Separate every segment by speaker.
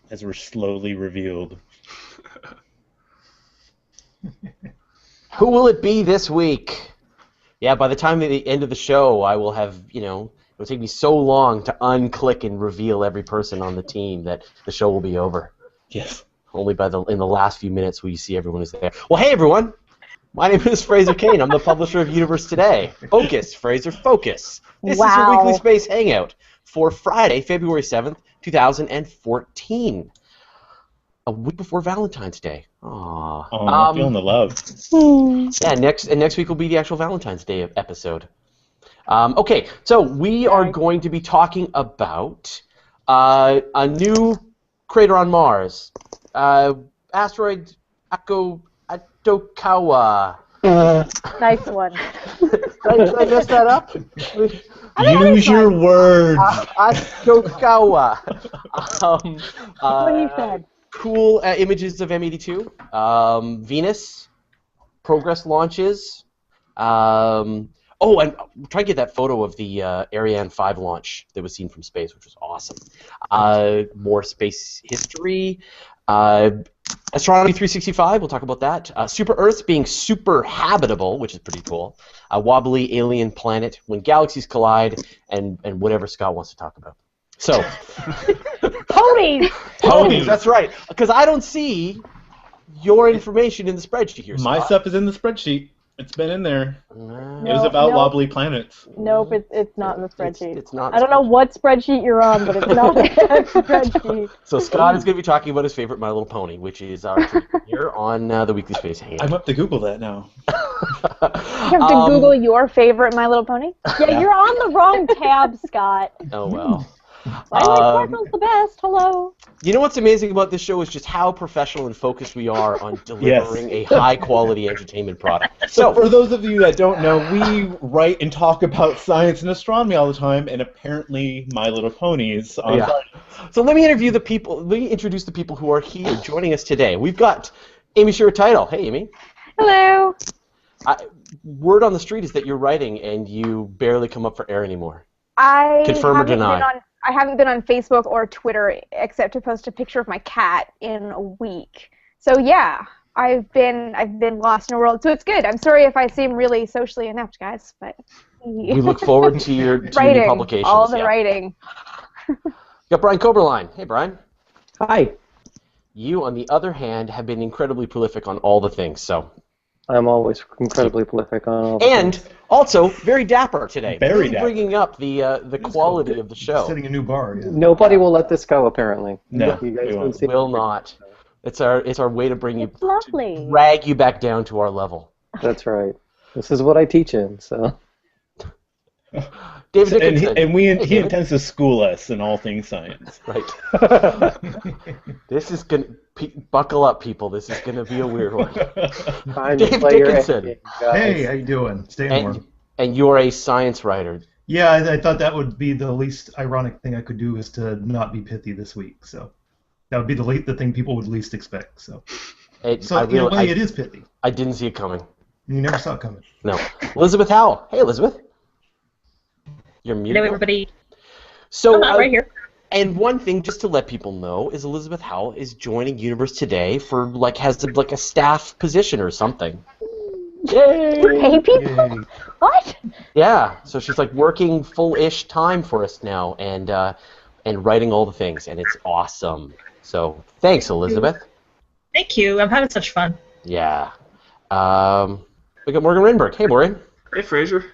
Speaker 1: as we're slowly revealed.
Speaker 2: Who will it be this week? Yeah, by the time at the end of the show, I will have, it'll take me so long to unclick and reveal every person on the team that the show will be over.
Speaker 1: Yes.
Speaker 2: Only in the last few minutes will you see everyone is there. Well, hey, everyone. My name is Fraser Cain. I'm the publisher of Universe Today. Focus, Fraser, focus. This is your Weekly Space Hangout for Friday, February 7th, 2014. A week before Valentine's Day. Aww.
Speaker 1: Oh, I'm feeling the love.
Speaker 2: Yeah, next week will be the actual Valentine's Day episode. Okay, so we are going to be talking about a new crater on Mars. Asteroid Itokawa.
Speaker 3: Nice one.
Speaker 2: Did I mess that up?
Speaker 1: Use your words.
Speaker 2: Itokawa.
Speaker 3: What you said.
Speaker 2: Cool images of M82. Venus. Progress launches. And we're trying to get that photo of the Ariane 5 launch that was seen from space, which was awesome. More space history. Astronomy 365, we'll talk about that. Super Earths being super habitable, which is pretty cool. Wobbly alien planet, when galaxies collide, and whatever Scott wants to talk about. So,
Speaker 3: Ponies!
Speaker 2: Ponies, that's right. Because I don't see your information in the spreadsheet here, Scott.
Speaker 1: My stuff is in the spreadsheet. It's been in there. It was
Speaker 3: No,
Speaker 1: about
Speaker 3: no.
Speaker 1: wobbly planets.
Speaker 3: Nope, it's not in the spreadsheet.
Speaker 2: It's not.
Speaker 3: I don't know what spreadsheet you're on, but it's not in the spreadsheet.
Speaker 2: So Scott is going to be talking about his favorite My Little Pony, which is our treatment here on the Weekly Space Hangout.
Speaker 1: I'm up to Google that now.
Speaker 3: You have to Google your favorite My Little Pony? Yeah, you're on the wrong tab, Scott.
Speaker 2: Oh, well.
Speaker 3: Twilight Sparkle's the best. Hello.
Speaker 2: You know what's amazing about this show is just how professional and focused we are on delivering a high-quality entertainment product.
Speaker 1: So, for those of you that don't know, we write and talk about science and astronomy all the time, and apparently My Little Ponies on Friday.
Speaker 2: So let me introduce the people who are here joining us today. We've got Amy Shira Teitel. Hey, Amy.
Speaker 3: Hello.
Speaker 2: Word on the street is that you're writing and you barely come up for air anymore. Confirm or deny?
Speaker 3: I haven't been on Facebook or Twitter except to post a picture of my cat in a week. So yeah, I've been lost in a world. So it's good. I'm sorry if I seem really socially inept, guys, but
Speaker 2: we look forward to your
Speaker 3: writing,
Speaker 2: new publications.
Speaker 3: all the writing.
Speaker 2: You got Brian Coberline. Hey, Brian.
Speaker 4: Hi.
Speaker 2: You, on the other hand, have been incredibly prolific on all the things. So
Speaker 4: I'm always incredibly prolific on all the
Speaker 2: and
Speaker 4: things.
Speaker 2: Also very dapper today.
Speaker 1: Very
Speaker 2: really
Speaker 1: dapper.
Speaker 2: Bringing up the quality of the show.
Speaker 5: Setting a new bar. Yeah.
Speaker 4: Nobody will let this go, apparently.
Speaker 1: No,
Speaker 4: you guys
Speaker 1: we won't.
Speaker 2: Will not. It's our way to bring
Speaker 3: It's
Speaker 2: you,
Speaker 3: lovely.
Speaker 2: to drag you back down to our level.
Speaker 4: That's right. This is what I teach in, so.
Speaker 2: David Dickinson.
Speaker 1: And he intends to school us in all things science.
Speaker 2: Right. This is gonna buckle up, people. This is gonna be a weird one.
Speaker 4: Time
Speaker 2: Dave
Speaker 4: to play your
Speaker 2: Dickinson.
Speaker 4: game, guys.
Speaker 5: Hey, how you doing? Staying warm.
Speaker 2: And you're a science writer.
Speaker 5: Yeah, I thought that would be the least ironic thing I could do is to not be pithy this week. So that would be the thing people would least expect. So in a way, it is pithy.
Speaker 2: I didn't see it coming.
Speaker 5: You never saw it coming.
Speaker 2: No. Elizabeth Howell. Hey, Elizabeth. You're muted.
Speaker 6: Hello, everybody.
Speaker 2: So,
Speaker 6: I'm right here.
Speaker 2: And one thing, just to let people know, is Elizabeth Howell is joining Universe Today for has a staff position or something. Yay!
Speaker 3: Pay people?
Speaker 5: Yay.
Speaker 3: What?
Speaker 2: Yeah. So she's working full-ish time for us now and writing all the things, and it's awesome. So thanks, Elizabeth.
Speaker 6: Thank you. I'm having such fun.
Speaker 2: Yeah. We got Morgan Renberg. Hey, Morgan.
Speaker 7: Hey, Fraser.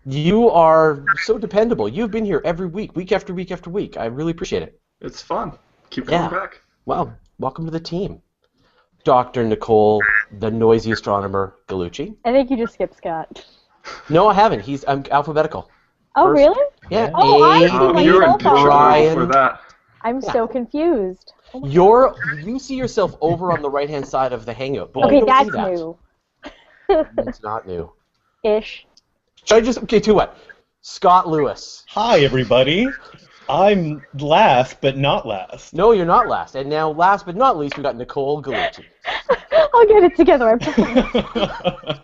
Speaker 2: You are so dependable. You've been here every week, week after week after week. I really appreciate it.
Speaker 7: It's fun. Keep coming back.
Speaker 2: Well, welcome to the team. Dr. Nicole, the noisy astronomer, Gallucci.
Speaker 3: I think you just skipped Scott.
Speaker 2: No, I haven't. I'm alphabetical.
Speaker 3: Oh,
Speaker 2: First-
Speaker 3: really?
Speaker 2: Yeah.
Speaker 3: Oh, I see
Speaker 7: Oh,
Speaker 3: my
Speaker 7: you're in
Speaker 3: profile.
Speaker 7: picture for that.
Speaker 3: I'm so confused.
Speaker 2: You see yourself over on the right-hand side of the Hangout. But
Speaker 3: Okay,
Speaker 2: I don't
Speaker 3: that's
Speaker 2: see that.
Speaker 3: new.
Speaker 2: It's not new.
Speaker 3: Ish.
Speaker 2: Should I just... Okay, to what? Scott Lewis.
Speaker 1: Hi, everybody. I'm last, but not last.
Speaker 2: No, you're not last. And now, last but not least, we got Nicole Gallucci.
Speaker 3: I'll get it together, I promise.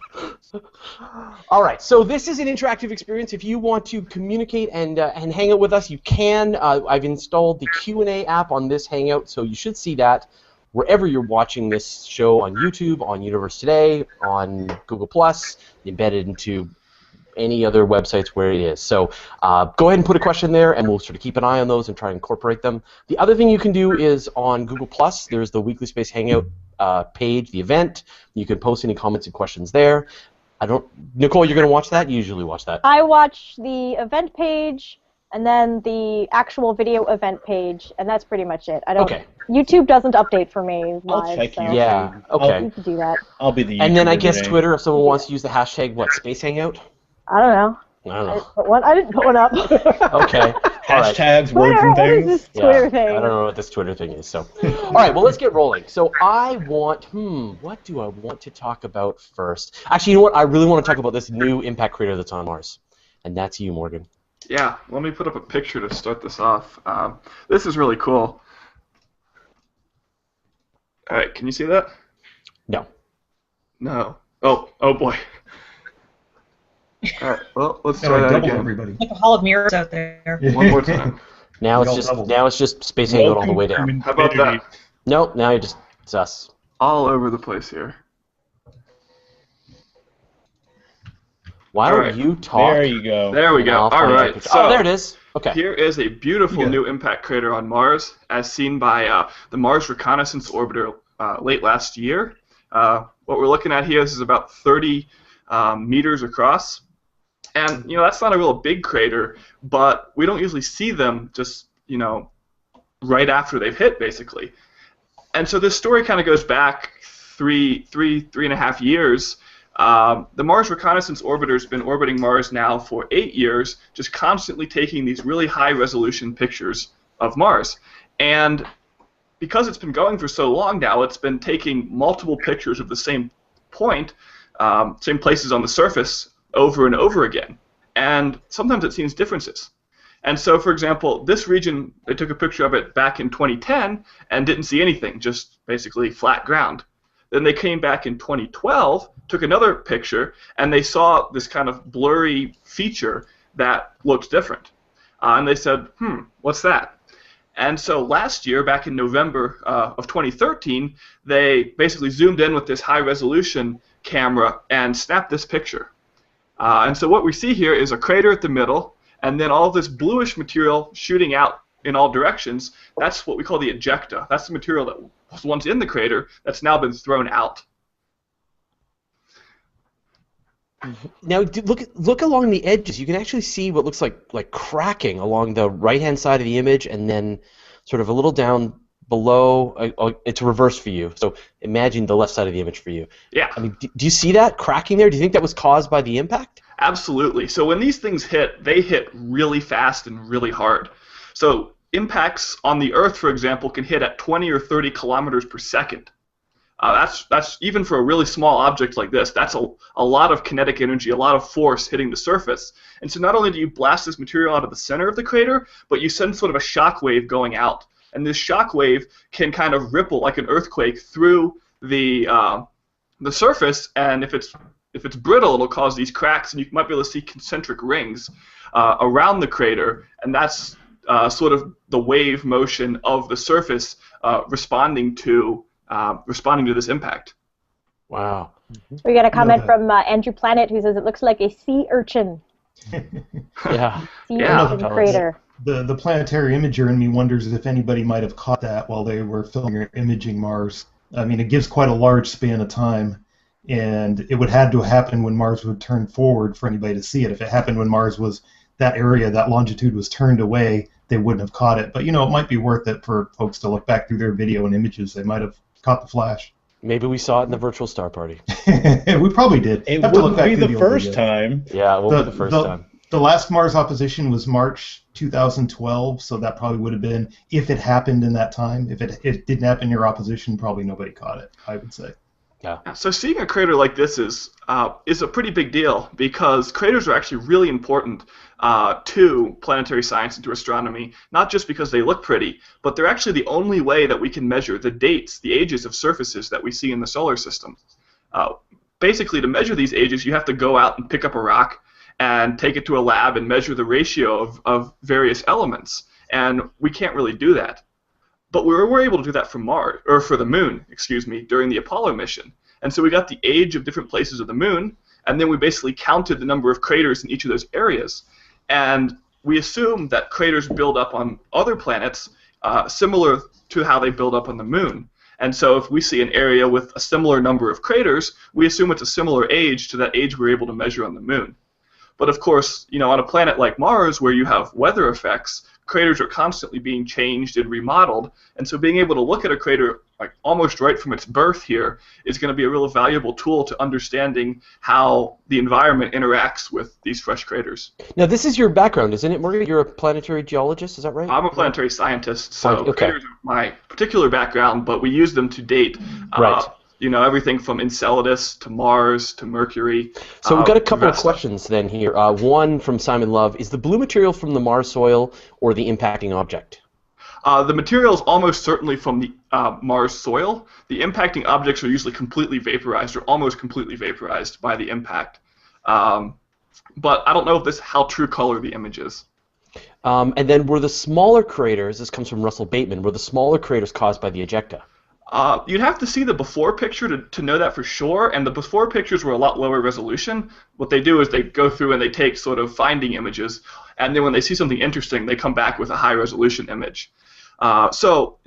Speaker 2: All right, so this is an interactive experience. If you want to communicate and hang out with us, you can. I've installed the Q&A app on this Hangout, so you should see that wherever you're watching this show on YouTube, on Universe Today, on Google+, embedded into any other websites where it is. So go ahead and put a question there, and we'll sort of keep an eye on those and try to incorporate them. The other thing you can do is on Google+, there's the Weekly Space Hangout page, the event. You can post any comments and questions there. Nicole, you're going to watch that? You usually watch that.
Speaker 8: I watch the event page and then the actual video event page, and that's pretty much it.
Speaker 2: Okay.
Speaker 8: YouTube doesn't update for me live.
Speaker 1: I'll check
Speaker 8: so
Speaker 1: YouTube.
Speaker 2: Yeah, okay.
Speaker 8: You can do that.
Speaker 1: I'll be the YouTuber
Speaker 2: And then I guess
Speaker 1: today.
Speaker 2: Twitter, if someone wants to use the hashtag, what, Space Hangout?
Speaker 8: I don't know.
Speaker 2: I don't know.
Speaker 8: I didn't put one up.
Speaker 2: Okay. All right.
Speaker 1: Hashtags, words, and
Speaker 8: What is
Speaker 1: things.
Speaker 8: this Twitter thing?
Speaker 2: I don't know what this Twitter thing is. So, all right. Well, let's get rolling. So, I want. What do I want to talk about first? Actually, you know what? I really want to talk about this new impact crater that's on Mars, and that's you, Morgan.
Speaker 7: Yeah, let me put up a picture to start this off. This is really cool. All right, can you see that?
Speaker 2: No.
Speaker 7: No. Oh boy. All right, well, let's try
Speaker 5: Gotta
Speaker 7: that
Speaker 5: double
Speaker 7: again.
Speaker 5: everybody.
Speaker 6: Like a hall of mirrors out there.
Speaker 7: One more time.
Speaker 2: Now
Speaker 5: We all
Speaker 2: it's
Speaker 5: doubled.
Speaker 2: just Space Hangout all the way down.
Speaker 7: How about that?
Speaker 2: Nope. Now it's us.
Speaker 7: All over the place here.
Speaker 2: Why
Speaker 7: All
Speaker 2: don't
Speaker 7: right.
Speaker 2: you talk?
Speaker 1: There you go.
Speaker 7: There we
Speaker 2: and
Speaker 7: go.
Speaker 2: I'll
Speaker 7: All
Speaker 2: find the
Speaker 7: right.
Speaker 2: picture.
Speaker 7: So
Speaker 2: Oh, there it is. Okay.
Speaker 7: here is a beautiful
Speaker 5: Yeah.
Speaker 7: new impact crater on Mars, as seen by the Mars Reconnaissance Orbiter late last year. What we're looking at here is about 30 meters across. And, that's not a real big crater, but we don't usually see them just, right after they've hit, basically. And so this story kind of goes back three and a half years. The Mars Reconnaissance Orbiter has been orbiting Mars now for 8 years, just constantly taking these really high-resolution pictures of Mars. And because it's been going for so long now, it's been taking multiple pictures of the same point, same places on the surface, over and over again. And sometimes it seems differences. And so, for example, this region, they took a picture of it back in 2010 and didn't see anything, just basically flat ground. Then they came back in 2012, took another picture, and they saw this kind of blurry feature that looked different. And they said, what's that? And so last year, back in November of 2013, they basically zoomed in with this high-resolution camera and snapped this picture. And so what we see here is a crater at the middle, and then all this bluish material shooting out in all directions. That's what we call the ejecta. That's the material that was once in the crater that's now been thrown out.
Speaker 2: Now look along the edges. You can actually see what looks like cracking along the right-hand side of the image, and then sort of a little down below. It's reversed for you. So imagine the left side of the image for you.
Speaker 7: Yeah.
Speaker 2: I mean, do you see that cracking there? Do you think that was caused by the impact?
Speaker 7: Absolutely. So when these things hit, they hit really fast and really hard. So impacts on the Earth, for example, can hit at 20 or 30 kilometers per second. That's even for a really small object like this. That's a lot of kinetic energy, a lot of force hitting the surface. And so not only do you blast this material out of the center of the crater, but you send sort of a shock wave going out. And this shock wave can kind of ripple like an earthquake through the surface. And if it's brittle, it'll cause these cracks, and you might be able to see concentric rings around the crater. And that's sort of the wave motion of the surface responding to this impact.
Speaker 2: Wow.
Speaker 8: We got a comment from Andrew Planet who says it looks like a sea urchin.
Speaker 2: Yeah.
Speaker 8: Sea
Speaker 7: Yeah.
Speaker 8: urchin crater.
Speaker 5: The planetary imager in me wonders if anybody might have caught that while they were filming or imaging Mars. I mean, it gives quite a large span of time, and it would have to happen when Mars would turn forward for anybody to see it. If it happened when Mars was that area, that longitude was turned away, they wouldn't have caught it. But, it might be worth it for folks to look back through their video and images. They might have caught the flash.
Speaker 2: Maybe we saw it in the virtual star party.
Speaker 5: We probably did.
Speaker 1: It
Speaker 5: Have to look
Speaker 1: wouldn't
Speaker 5: back
Speaker 1: be
Speaker 5: through
Speaker 1: the
Speaker 5: old
Speaker 1: first
Speaker 5: video.
Speaker 1: time.
Speaker 2: Yeah, it won't be the first time.
Speaker 5: The last Mars opposition was March 2012, so that probably would have been, if it happened in that time. If it didn't happen in your opposition, probably nobody caught it, I would say.
Speaker 2: Yeah.
Speaker 7: So seeing a crater like this is a pretty big deal, because craters are actually really important to planetary science and to astronomy, not just because they look pretty, but they're actually the only way that we can measure the dates, the ages of surfaces that we see in the solar system. basically, to measure these ages, you have to go out and pick up a rock and take it to a lab and measure the ratio of various elements. And we can't really do that. But we were able to do that for Mars, or for the Moon, excuse me, during the Apollo mission. And so we got the age of different places of the Moon, and then we basically counted the number of craters in each of those areas. And we assume that craters build up on other planets similar to how they build up on the Moon. And so if we see an area with a similar number of craters, we assume it's a similar age to that age we're able to measure on the Moon. But of course, on a planet like Mars, where you have weather effects, craters are constantly being changed and remodeled, and so being able to look at a crater like almost right from its birth here is going to be a real valuable tool to understanding how the environment interacts with these fresh craters.
Speaker 2: Now, this is your background, isn't it, Morgan? You're a planetary geologist, is that right?
Speaker 7: I'm a planetary scientist, so
Speaker 2: okay.
Speaker 7: Craters are my particular background, but we use them to date.
Speaker 2: Right.
Speaker 7: Everything from Enceladus to Mars to Mercury.
Speaker 2: So we've got a couple of questions then here. One from Simon Love. Is the blue material from the Mars soil or the impacting object?
Speaker 7: The material is almost certainly from the Mars soil. The impacting objects are usually completely vaporized or almost completely vaporized by the impact. But I don't know if how true color the image is.
Speaker 2: And then were the smaller craters, this comes from Russell Bateman, were the smaller craters caused by the ejecta?
Speaker 7: You'd have to see the before picture to know that for sure, and the before pictures were a lot lower resolution. What they do is they go through and they take sort of finding images, and then when they see something interesting, they come back with a high-resolution image. So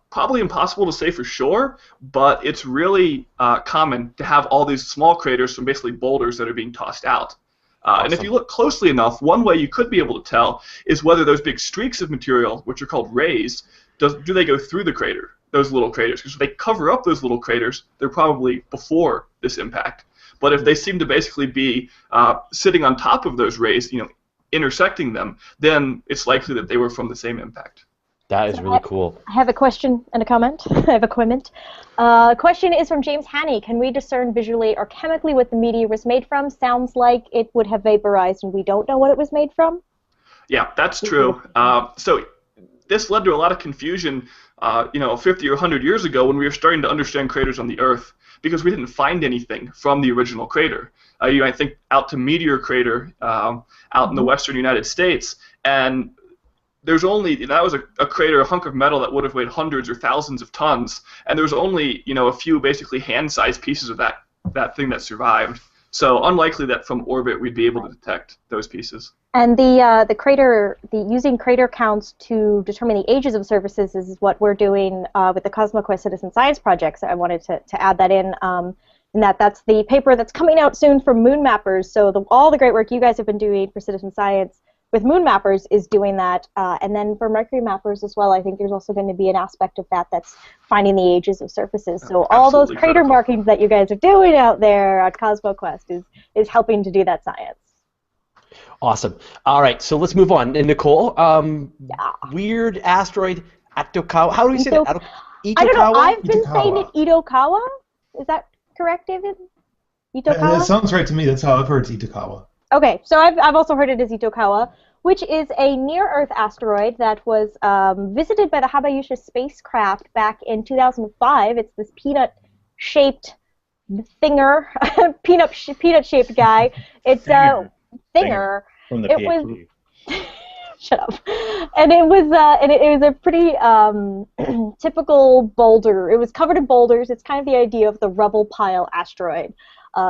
Speaker 7: probably impossible to say for sure, but it's really common to have all these small craters from basically boulders that are being tossed out.
Speaker 2: Awesome.
Speaker 7: And if you look closely enough, one way you could be able to tell is whether those big streaks of material, which are called rays, do they go through the crater, those little craters? Because if they cover up those little craters, they're probably before this impact. But if they seem to basically be sitting on top of those rays, intersecting them, then it's likely that they were from the same impact.
Speaker 2: That is really cool.
Speaker 8: I have a question and a comment. I have a comment. Question is from James Haney. Can we discern visually or chemically what the meteor was made from? Sounds like it would have vaporized and we don't know what it was made from.
Speaker 7: Yeah, that's true. So this led to a lot of confusion 50 or 100 years ago when we were starting to understand craters on the Earth, because we didn't find anything from the original crater. I think out to Meteor Crater out in the western United States, and there's only, that was a crater, a hunk of metal that would have weighed hundreds or thousands of tons, and there's only a few basically hand-sized pieces of that thing that survived. So unlikely that from orbit we'd be able to detect those pieces.
Speaker 8: And using crater counts to determine the ages of surfaces is what we're doing with the CosmoQuest Citizen Science Project. So I wanted to add that in. And that's the paper that's coming out soon from Moon Mappers. So all the great work you guys have been doing for citizen science with Moon Mappers is doing that. And then for Mercury Mappers as well, I think there's also going to be an aspect of that's finding the ages of surfaces. So all those crater markings that you guys are doing out there at CosmoQuest is helping to do that science.
Speaker 2: Awesome. All right, so let's move on. And Nicole, weird asteroid Itokawa. How do we say that? Itokawa?
Speaker 8: I don't know. I've been saying it Itokawa. Is that correct, David? Itokawa?
Speaker 5: That sounds right to me. That's how I've heard it's Itokawa.
Speaker 8: Okay, so I've also heard it as Itokawa, which is a near-Earth asteroid that was visited by the Habayusha spacecraft back in 2005. It's this peanut-shaped thinger, peanut-shaped guy. It's a thinger.
Speaker 1: From the PhD.
Speaker 8: Shut up. And it was a pretty typical boulder. It was covered in boulders. It's kind of the idea of the rubble pile asteroid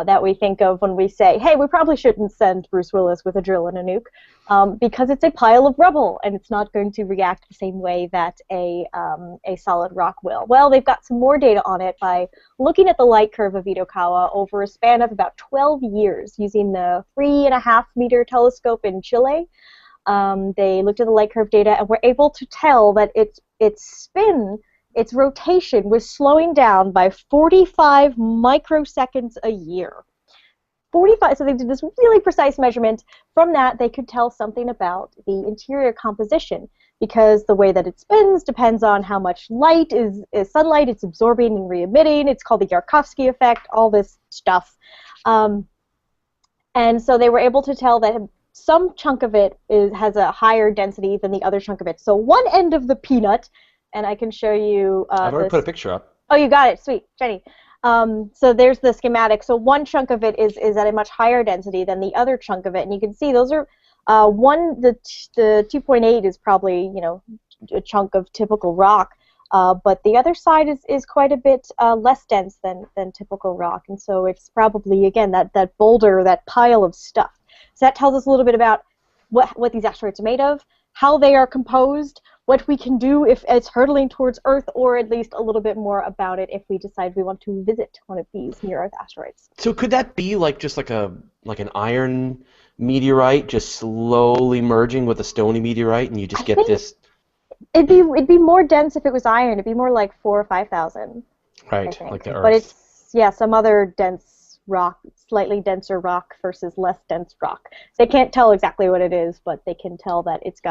Speaker 8: that we think of when we say, hey, we probably shouldn't send Bruce Willis with a drill and a nuke, because it's a pile of rubble and it's not going to react the same way that a solid rock will. Well, they've got some more data on it by looking at the light curve of Itokawa over a span of about 12 years using the 3.5-meter telescope in Chile. They looked at the light curve data and were able to tell that its spin, its rotation, was slowing down by 45 microseconds a year. 45. So they did this really precise measurement. From that, they could tell something about the interior composition, because the way that it spins depends on how much light is sunlight it's absorbing and re-emitting. It's called the Yarkovsky effect, all this stuff. And so they were able to tell that some chunk of it has a higher density than the other chunk of it. So one end of the peanut, and I can show you.
Speaker 2: I've already put a picture up.
Speaker 8: Oh, you got it. Sweet. Jenny. So there's the schematic. So one chunk of it is at a much higher density than the other chunk of it, and you can see those are the 2.8 is probably a chunk of typical rock, but the other side is quite a bit less dense than typical rock, and so it's probably again that boulder, that pile of stuff. So that tells us a little bit about what these asteroids are made of, how they are composed, what we can do if it's hurtling towards Earth, or at least a little bit more about it if we decide we want to visit one of these near-Earth asteroids.
Speaker 2: So could that be just like an iron meteorite just slowly merging with a stony meteorite, and you just get this?
Speaker 8: It'd be more dense if it was iron. It'd be more like 4,000 or 5,000.
Speaker 2: Right, like the Earth.
Speaker 8: But it's some other dense rock, slightly denser rock versus less dense rock. They can't tell exactly what it is, but they can tell that its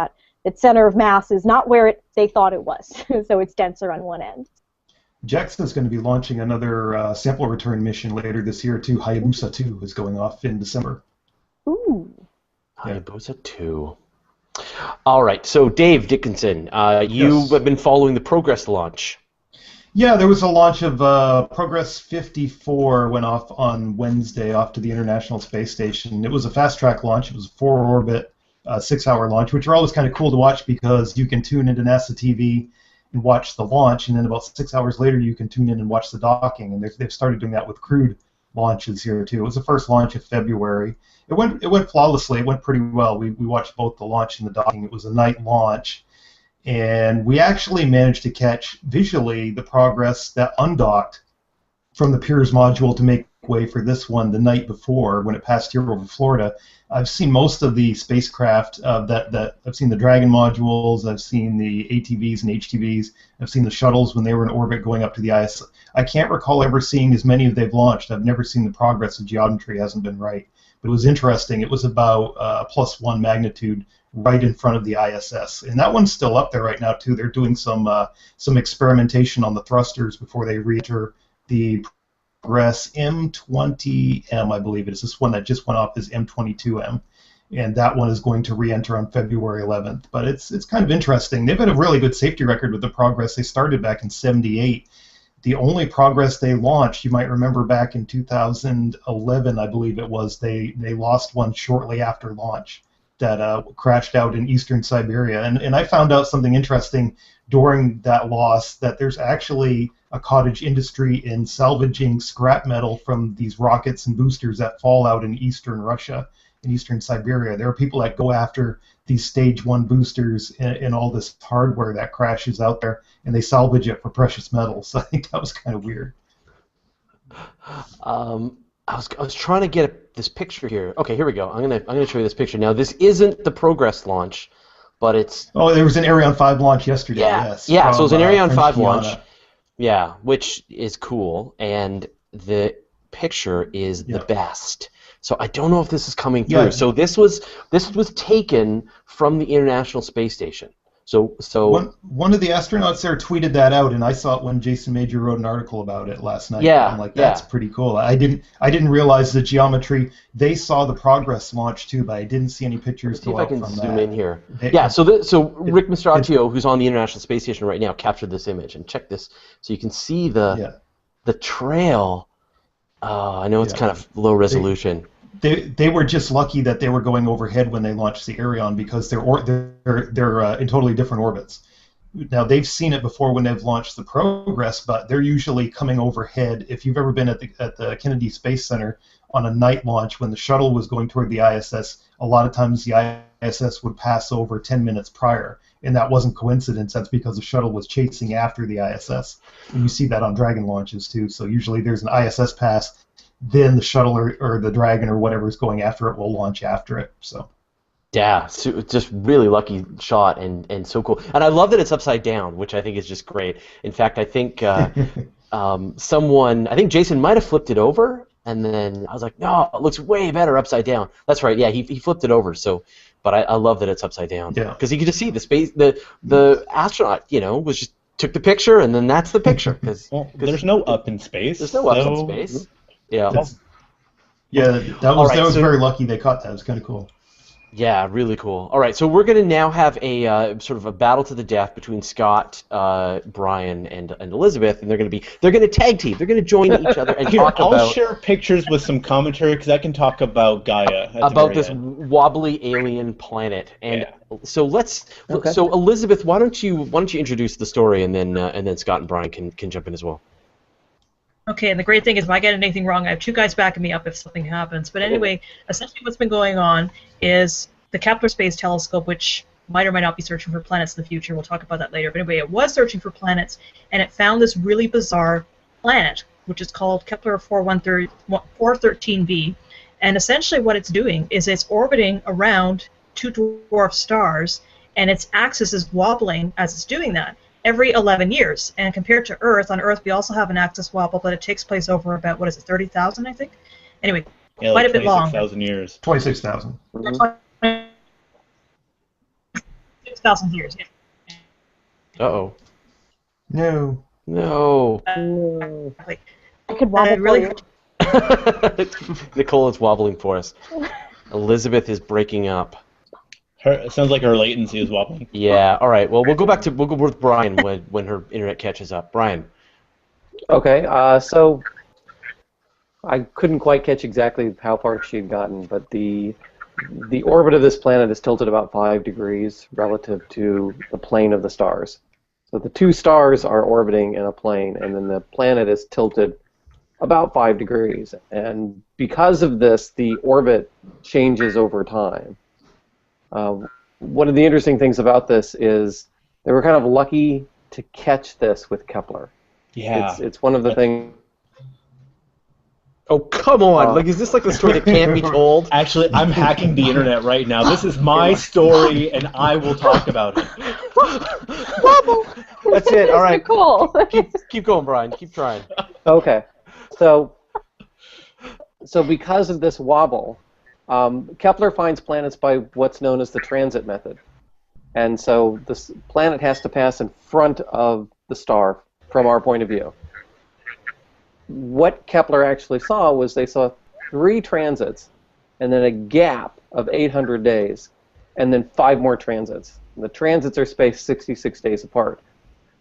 Speaker 8: center of mass is not where they thought it was, so it's denser on one end.
Speaker 5: JAXA is going to be launching another sample return mission later this year too. Hayabusa 2 is going off in December.
Speaker 8: Ooh.
Speaker 2: Hayabusa 2. All right, so Dave Dickinson, you
Speaker 5: Yes.
Speaker 2: have been following the Progress launch.
Speaker 5: Yeah, there was a launch of Progress 54 went off on Wednesday off to the International Space Station. It was a fast-track launch. It was a 4-orbit, 6-hour launch, which are always kind of cool to watch because you can tune into NASA TV and watch the launch, and then about 6 hours later you can tune in and watch the docking, and they've started doing that with crewed launches here too. It was the first launch of February. It went flawlessly. It went pretty well. We watched both the launch and the docking. It was a night launch. And we actually managed to catch visually the Progress that undocked from the Piers module to make way for this one the night before when it passed here over Florida. I've seen most of the spacecraft that I've seen the Dragon modules, I've seen the ATVs and HTVs, I've seen the shuttles when they were in orbit going up to the ISS. I can't recall ever seeing as many as they've launched. I've never seen the Progress. The geometry hasn't been right. But it was interesting. It was about +1 magnitude right in front of the ISS, and that one's still up there right now too. They're doing some experimentation on the thrusters before they re-enter the Progress M20M, I believe it is. This one that just went off is M22M, and that one is going to re-enter on February 11th. But it's kind of interesting. They've had a really good safety record with the Progress. They started back in '78. The only Progress they launched, you might remember back in 2011, I believe it was, they lost one shortly after launch that crashed out in eastern Siberia. And I found out something interesting during that loss, that there's actually a cottage industry in salvaging scrap metal from these rockets and boosters that fall out in eastern Russia, in eastern Siberia. There are people that go after these stage 1 boosters and all this hardware that crashes out there, and they salvage it for precious metals. So I think that was kind of weird.
Speaker 2: I was trying to get this picture here. Okay, here we go. I'm gonna show you this picture. Now this isn't the Progress launch, but it's.
Speaker 5: Oh, there was an Ariane 5 launch yesterday.
Speaker 2: Yeah,
Speaker 5: yes.
Speaker 2: yeah. So it was an Ariane 5
Speaker 5: French
Speaker 2: launch.
Speaker 5: Guiana.
Speaker 2: Yeah, which is cool, and the picture is the best. So I don't know if this is coming through.
Speaker 5: Yeah.
Speaker 2: So this was taken from the International Space Station. So
Speaker 5: one of the astronauts there tweeted that out, and I saw it when Jason Major wrote an article about it last night.
Speaker 2: Yeah,
Speaker 5: I'm like, that's pretty cool. I didn't realize the geometry. They saw the Progress launch too, but I didn't see any pictures.
Speaker 2: See if I can zoom in here.
Speaker 5: Yeah.
Speaker 2: So Rick Mastracchio, who's on the International Space Station right now, captured this image, and check this. So you can see the trail. I know it's kind of low resolution.
Speaker 5: They were just lucky that they were going overhead when they launched the Ariane, because they're in totally different orbits. Now they've seen it before when they've launched the Progress, but they're usually coming overhead. If you've ever been at the Kennedy Space Center on a night launch when the shuttle was going toward the ISS, a lot of times the ISS would pass over 10 minutes prior, and that wasn't coincidence. That's because the shuttle was chasing after the ISS, and you see that on Dragon launches too. So usually there's an ISS pass, then the shuttle or the Dragon or whatever is going after it will launch after it. So.
Speaker 2: Yeah, so just really lucky shot and so cool. And I love that it's upside down, which I think is just great. In fact, I think I think Jason might have flipped it over, and then I was like, no, it looks way better upside down. That's right, yeah, he flipped it over. So, but I love that it's upside down.
Speaker 5: Yeah.
Speaker 2: Because you can just see the astronaut, was just took the picture, and then that's the picture. Cause
Speaker 1: there's no up in space.
Speaker 2: There's no up in space. Yeah.
Speaker 5: That was very lucky they caught that. It was kind of cool.
Speaker 2: Yeah, really cool. All right, so we're going to now have a sort of a battle to the death between Scott, Brian, and Elizabeth, and they're going to tag team. They're going to join each other and talk
Speaker 1: I'll
Speaker 2: about
Speaker 1: share pictures with some commentary because I can talk about Gaia.
Speaker 2: about this wobbly alien planet. And so so Elizabeth, why don't you introduce the story, and then Scott and Brian can jump in as well.
Speaker 6: Okay, and the great thing is if I get anything wrong, I have two guys backing me up if something happens. But anyway, essentially what's been going on is the Kepler Space Telescope, which might or might not be searching for planets in the future. We'll talk about that later. But anyway, it was searching for planets, and it found this really bizarre planet, which is called Kepler 413b. And essentially what it's doing is it's orbiting around two dwarf stars, and its axis is wobbling as it's doing that every 11 years. And compared to Earth, on Earth we also have an axis wobble, but it takes place over about, 30,000, I think? Anyway,
Speaker 1: Yeah,
Speaker 6: quite
Speaker 1: like
Speaker 6: a bit long.
Speaker 1: 26,000 years.
Speaker 5: 26,000.
Speaker 6: 6,000 years, yeah.
Speaker 2: Uh-oh.
Speaker 5: No.
Speaker 2: No.
Speaker 6: Exactly.
Speaker 8: I could wobble
Speaker 6: really
Speaker 8: for you.
Speaker 2: Nicole is wobbling for us. Elizabeth is breaking up.
Speaker 1: It sounds like her latency is wobbling.
Speaker 2: Yeah. All right. Well, we'll go with Brian when her internet catches up. Brian.
Speaker 4: Okay, so I couldn't quite catch exactly how far she had gotten, but the orbit of this planet is tilted about 5 degrees relative to the plane of the stars. So the two stars are orbiting in a plane, and then the planet is tilted about 5 degrees. And because of this, the orbit changes over time. One of the interesting things about this is they were kind of lucky to catch this with Kepler.
Speaker 1: Yeah.
Speaker 4: It's one of the things.
Speaker 2: Oh, come on. Is this like the story that can't be told?
Speaker 1: Actually, I'm hacking the internet right now. This is my story, and I will talk about it.
Speaker 2: That's it. All right.
Speaker 8: Cool.
Speaker 2: Keep going, Brian. Keep trying.
Speaker 4: Okay. So because of this wobble, Kepler finds planets by what's known as the transit method. And so this planet has to pass in front of the star from our point of view. What Kepler actually saw was they saw 3 transits and then a gap of 800 days and then 5 more transits. And the transits are spaced 66 days apart.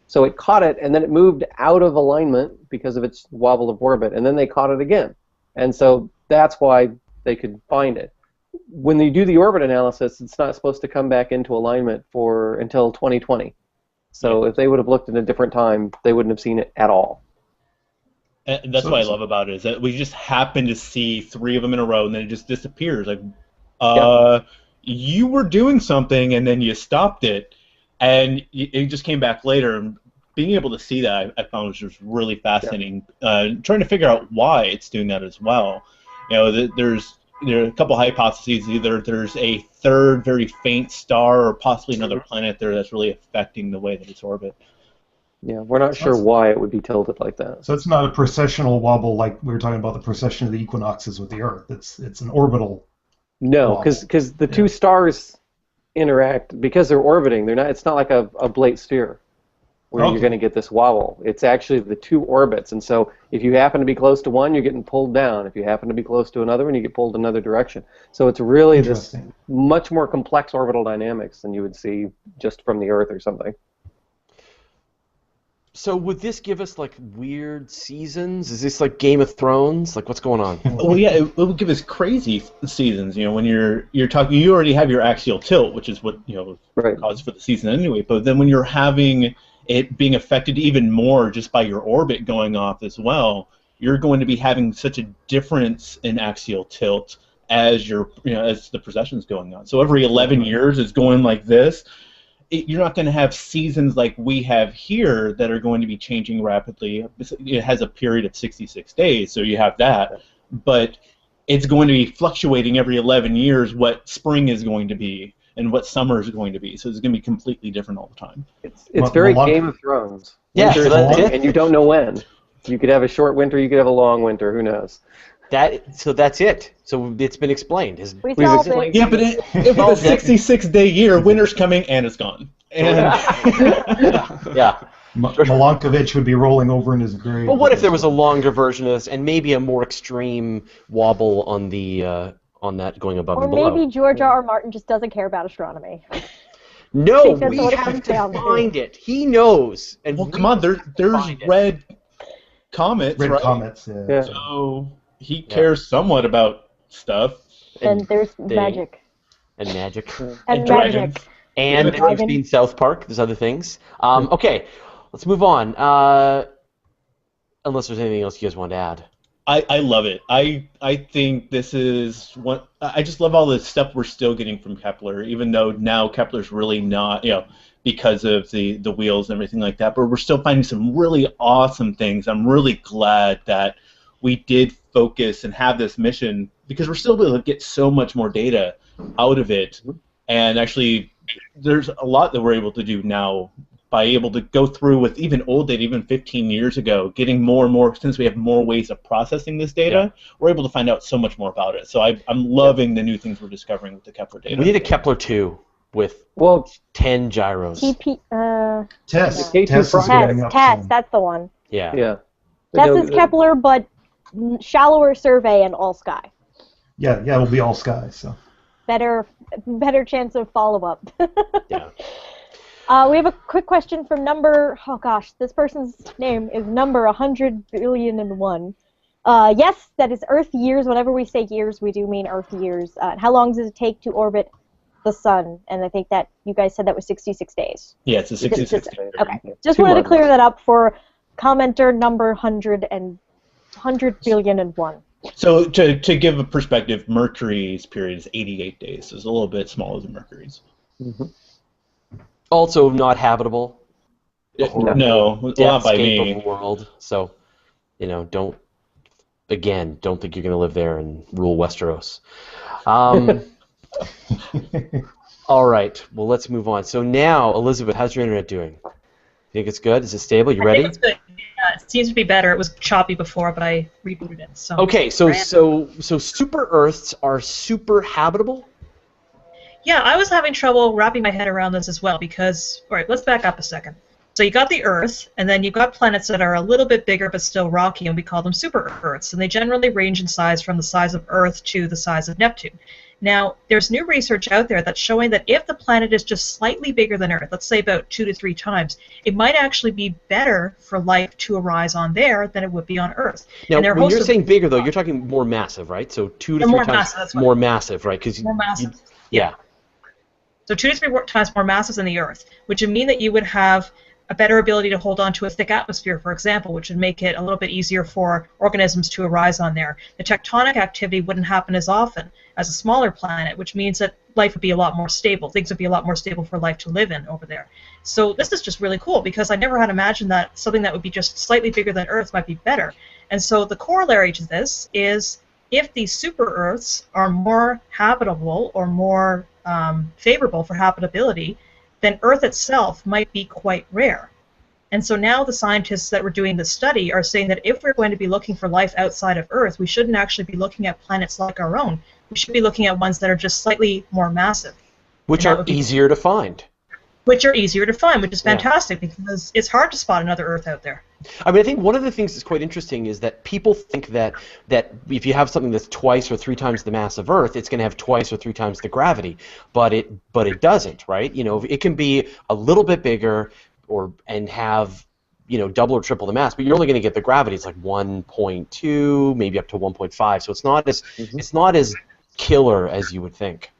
Speaker 4: So it caught it, and then it moved out of alignment because of its wobble of orbit, and then they caught it again. And so that's why they could find it. When they do the orbit analysis, it's not supposed to come back into alignment until 2020. So if they would have looked at a different time, they wouldn't have seen it at all.
Speaker 1: And that's what I love about it, is that we just happen to see 3 of them in a row, and then it just disappears. Like, you were doing something, and then you stopped it, and it just came back later. And being able to see that, I found was just really fascinating. Trying to figure out why it's doing that as well. You know, there are a couple hypotheses. Either there's a third very faint star, or possibly another planet there that's really affecting the way that it's orbit.
Speaker 4: Yeah, we're not sure why it would be tilted like that.
Speaker 5: So it's not a precessional wobble like we were talking about the precession of the equinoxes with the Earth. It's an orbital.
Speaker 4: No, because the two stars interact because they're orbiting. They're not. It's not like a oblate sphere where you're going to get this wobble. It's actually the 2 orbits, and so if you happen to be close to one, you're getting pulled down. If you happen to be close to another one, you get pulled another direction. So it's really this much more complex orbital dynamics than you would see just from the Earth or something.
Speaker 2: So would this give us like weird seasons? Is this like Game of Thrones? Like what's going on?
Speaker 1: Well, yeah, it would give us crazy seasons. You know, when you're talking, you already have your axial tilt, which is what causes for the season anyway. But then when you're having it being affected even more just by your orbit going off as well, you're going to be having such a difference in axial tilt as as the precession's going on. So every 11 years it's going like this. You're not going to have seasons like we have here that are going to be changing rapidly. It has a period of 66 days, so you have that. But it's going to be fluctuating every 11 years what spring is going to be and what summer is going to be. So it's going to be completely different all the time.
Speaker 4: It's very Game of Thrones.
Speaker 2: Yeah,
Speaker 4: so that's it. And you don't know when. You could have a short winter, you could have a long winter, who knows?
Speaker 2: So that's it. So it's been explained.
Speaker 8: We solved it.
Speaker 1: Yeah, but if it's a 66-day year, winter's coming and it's gone. And
Speaker 2: yeah.
Speaker 5: Milankovitch would be rolling over in his grave.
Speaker 2: Well, what if there was a longer version of this and maybe a more extreme wobble on the on that going above
Speaker 8: Or
Speaker 2: and below.
Speaker 8: maybe George R. R. Martin just doesn't care about astronomy.
Speaker 2: No,
Speaker 8: That's
Speaker 2: we
Speaker 8: what it
Speaker 2: have
Speaker 8: comes
Speaker 2: to
Speaker 8: down to.
Speaker 2: find it. He knows. And
Speaker 1: Well,
Speaker 2: we
Speaker 1: come on, there's
Speaker 2: find it.
Speaker 1: red comets,
Speaker 5: Red
Speaker 1: right?
Speaker 5: comets, yeah.
Speaker 1: So he cares somewhat about stuff.
Speaker 8: And there's magic.
Speaker 2: And magic.
Speaker 8: And
Speaker 1: dragons.
Speaker 8: magic.
Speaker 2: And
Speaker 8: Yeah.
Speaker 2: we've seen South Park. There's other things. Okay, let's move on. Unless there's anything else you guys want to add.
Speaker 1: I love it. I think this is what I just love all the stuff we're still getting from Kepler, even though now Kepler's really not, because of the wheels and everything like that. But we're still finding some really awesome things. I'm really glad that we did focus and have this mission because we're still able to get so much more data out of it. And actually, there's a lot that we're able to do now by able to go through with even old data, even 15 years ago, getting more and more, since we have more ways of processing this data, we're able to find out so much more about it. So I'm loving the new things we're discovering with the Kepler data.
Speaker 2: We need a Kepler 2 with 10 gyros.
Speaker 5: Tess.
Speaker 8: Tess, that's the one.
Speaker 2: Yeah.
Speaker 8: Tess is Kepler, but shallower survey and all sky.
Speaker 5: Yeah, it'll be all sky, so.
Speaker 8: Better chance of follow-up.
Speaker 2: Yeah.
Speaker 8: We have a quick question from this person's name is number 100,000,001,000,001. Yes, that is Earth years. Whenever we say years, we do mean Earth years. How long does it take to orbit the sun? And I think that you guys said that was 66 days.
Speaker 1: Yeah, it's a 66 days.
Speaker 8: Okay, just wanted to clear that up for commenter number 100,000,001,000,000.
Speaker 1: So to give a perspective, Mercury's period is 88 days, so it's a little bit smaller than Mercury's.
Speaker 2: Mm-hmm. Also not habitable.
Speaker 1: No, not by me.
Speaker 2: Of the world. So, don't think you're going to live there and rule Westeros. All right. Well, let's move on. So now, Elizabeth, how's your internet doing? You think it's good? Is it stable? You ready?
Speaker 6: I think it's good. Yeah, it seems to be better. it was choppy before, but I rebooted it. So
Speaker 2: okay. So super Earths are super habitable.
Speaker 6: Yeah, I was having trouble wrapping my head around this as well because, all right, let's back up a second. So you got the Earth, and then you've got planets that are a little bit bigger but still rocky, and we call them super Earths, and they generally range in size from the size of Earth to the size of Neptune. Now, there's new research out there that's showing that if the planet is just slightly bigger than Earth, let's say about 2 to 3 times, it might actually be better for life to arise on there than it would be on Earth.
Speaker 2: Now, when you're saying bigger, though, you're talking more massive, right? So 2 to 3 times more massive, right?
Speaker 6: More massive.
Speaker 2: Yeah.
Speaker 6: So 2 to 3 times more massive than the Earth, which would mean that you would have a better ability to hold on to a thick atmosphere, for example, which would make it a little bit easier for organisms to arise on there. The tectonic activity wouldn't happen as often as a smaller planet, which means that life would be a lot more stable. Things would be a lot more stable for life to live in over there. So this is just really cool because I never had imagined that something that would be just slightly bigger than Earth might be better. And so the corollary to this is if these super Earths are more habitable or more favorable for habitability, then Earth itself might be quite rare. And so now the scientists that were doing this study are saying that if we're going to be looking for life outside of Earth, we shouldn't actually be looking at planets like our own. We should be looking at ones that are just slightly more massive.
Speaker 2: Which are easier to find.
Speaker 6: Which are easier to find, which is fantastic because it's hard to spot another Earth out there.
Speaker 2: I mean, I think one of the things that's quite interesting is that people think that if you have something that's twice or 3 times the mass of Earth, it's going to have twice or 3 times the gravity, but it doesn't, right? It can be a little bit bigger and have double or triple the mass, but you're only going to get the gravity. It's like 1.2, maybe up to 1.5, so it's not as killer as you would think.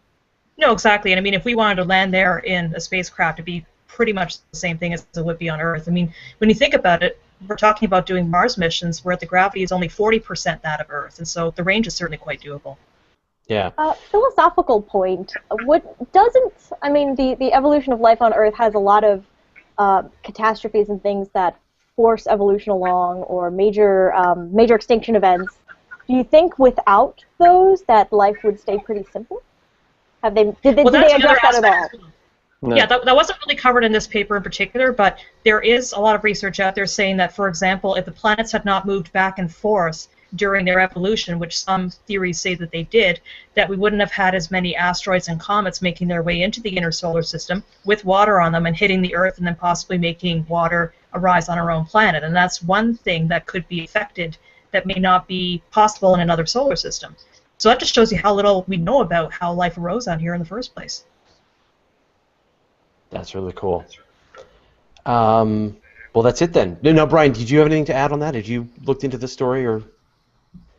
Speaker 6: No, exactly. And I mean, if we wanted to land there in a spacecraft, it'd be pretty much the same thing as it would be on Earth. I mean, when you think about it, we're talking about doing Mars missions where the gravity is only 40% that of Earth, and so the range is certainly quite doable.
Speaker 2: Yeah.
Speaker 8: Philosophical point. The evolution of life on Earth has a lot of catastrophes and things that force evolution along, or major extinction events. Do you think without those that life would stay pretty simple? Did they address that at all?
Speaker 6: No. Yeah, that wasn't really covered in this paper in particular, but there is a lot of research out there saying that, for example, if the planets had not moved back and forth during their evolution, which some theories say that they did, that we wouldn't have had as many asteroids and comets making their way into the inner solar system with water on them and hitting the Earth and then possibly making water arise on our own planet. And that's one thing that could be affected that may not be possible in another solar system. So that just shows you how little we know about how life arose on here in the first place.
Speaker 2: That's really cool. Well, that's it then. No, Brian, did you have anything to add on that? Did you looked into this story or?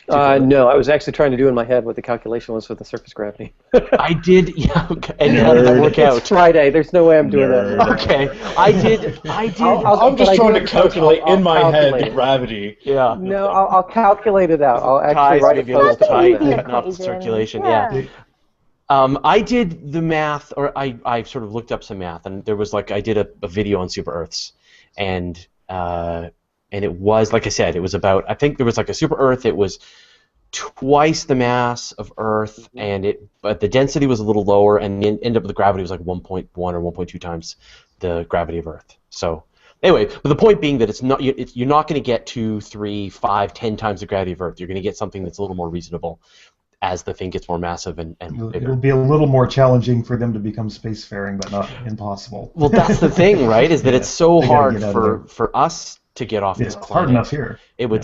Speaker 4: No, I was actually trying to do in my head what the calculation was for the surface gravity.
Speaker 2: I did, yeah. And how did that work out?
Speaker 4: It's Friday. There's no way I'm doing that.
Speaker 2: Okay, I did.
Speaker 1: I'm just trying to calculate in my head the gravity.
Speaker 2: Yeah.
Speaker 4: No, I'll calculate it out. I'll actually write
Speaker 2: maybe a little tight,
Speaker 8: easy
Speaker 2: cutting off the
Speaker 8: equation.
Speaker 2: circulation.
Speaker 8: Yeah.
Speaker 2: I did the math, or I sort of looked up some math, and there was I did a video on super Earths, and it was, like I said, it was about, I think there was a super Earth, it was twice the mass of Earth, but the density was a little lower, and the end up with the gravity was 1.1 or 1.2 times the gravity of Earth. So anyway, but the point being that you're not going to get 2, 3, 5, 10 times the gravity of Earth. You're going to get something that's a little more reasonable as the thing gets more massive and bigger.
Speaker 5: It'll be a little more challenging for them to become spacefaring, but not impossible.
Speaker 2: Well, that's the thing, right? Is that it's so hard for us to get off this planet.
Speaker 5: It's hard enough here.
Speaker 2: It would,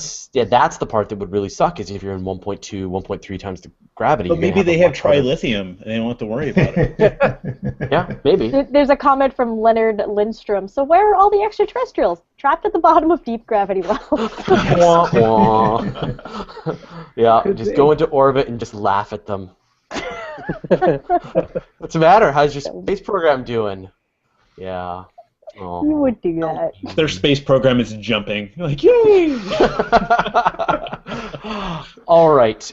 Speaker 2: that's the part that would really suck, is if you're in 1.2, 1.3 times the gravity.
Speaker 1: But maybe they have trilithium, and they don't have to worry about it.
Speaker 2: Yeah, maybe.
Speaker 8: There's a comment from Leonard Lindstrom. So where are all the extraterrestrials? Trapped at the bottom of deep gravity wells.
Speaker 2: Wah, wah. Yeah, just go into orbit and just laugh at them. What's the matter? How's your space program doing? Yeah. Oh.
Speaker 8: You would do that.
Speaker 1: Their space program is jumping. You're like, yay!
Speaker 2: All right.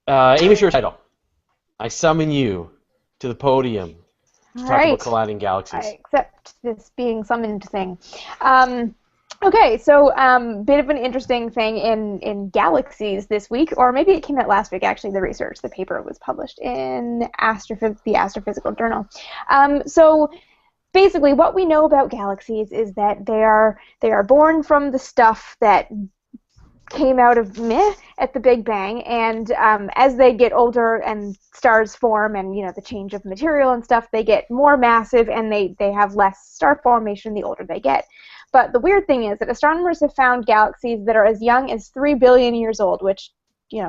Speaker 2: Amy Shira Teitel, I summon you to the podium to talk about colliding galaxies.
Speaker 3: I accept this being summoned thing. Okay, so bit of an interesting thing in galaxies this week, or maybe it came out last week, actually, the research. The paper was published in the Astrophysical Journal. So basically, what we know about galaxies is that they are born from the stuff that came out of meh at the Big Bang, and as they get older and stars form, and the change of material and stuff, they get more massive, and they have less star formation the older they get. But the weird thing is that astronomers have found galaxies that are as young as 3 billion years old, which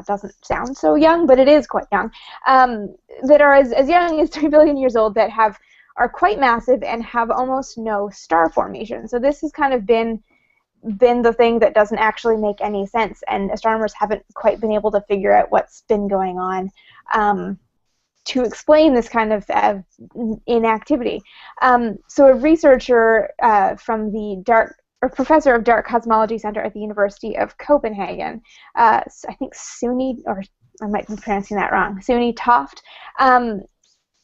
Speaker 3: doesn't sound so young, but it is quite young. That are as young as 3 billion years old, that are quite massive and have almost no star formation. So this has kind of been the thing that doesn't actually make any sense, and astronomers haven't quite been able to figure out what's been going on to explain this kind of inactivity. So a researcher from the professor of Dark Cosmology Center at the University of Copenhagen, I think Suni, or I might be pronouncing that wrong, Suni Toft,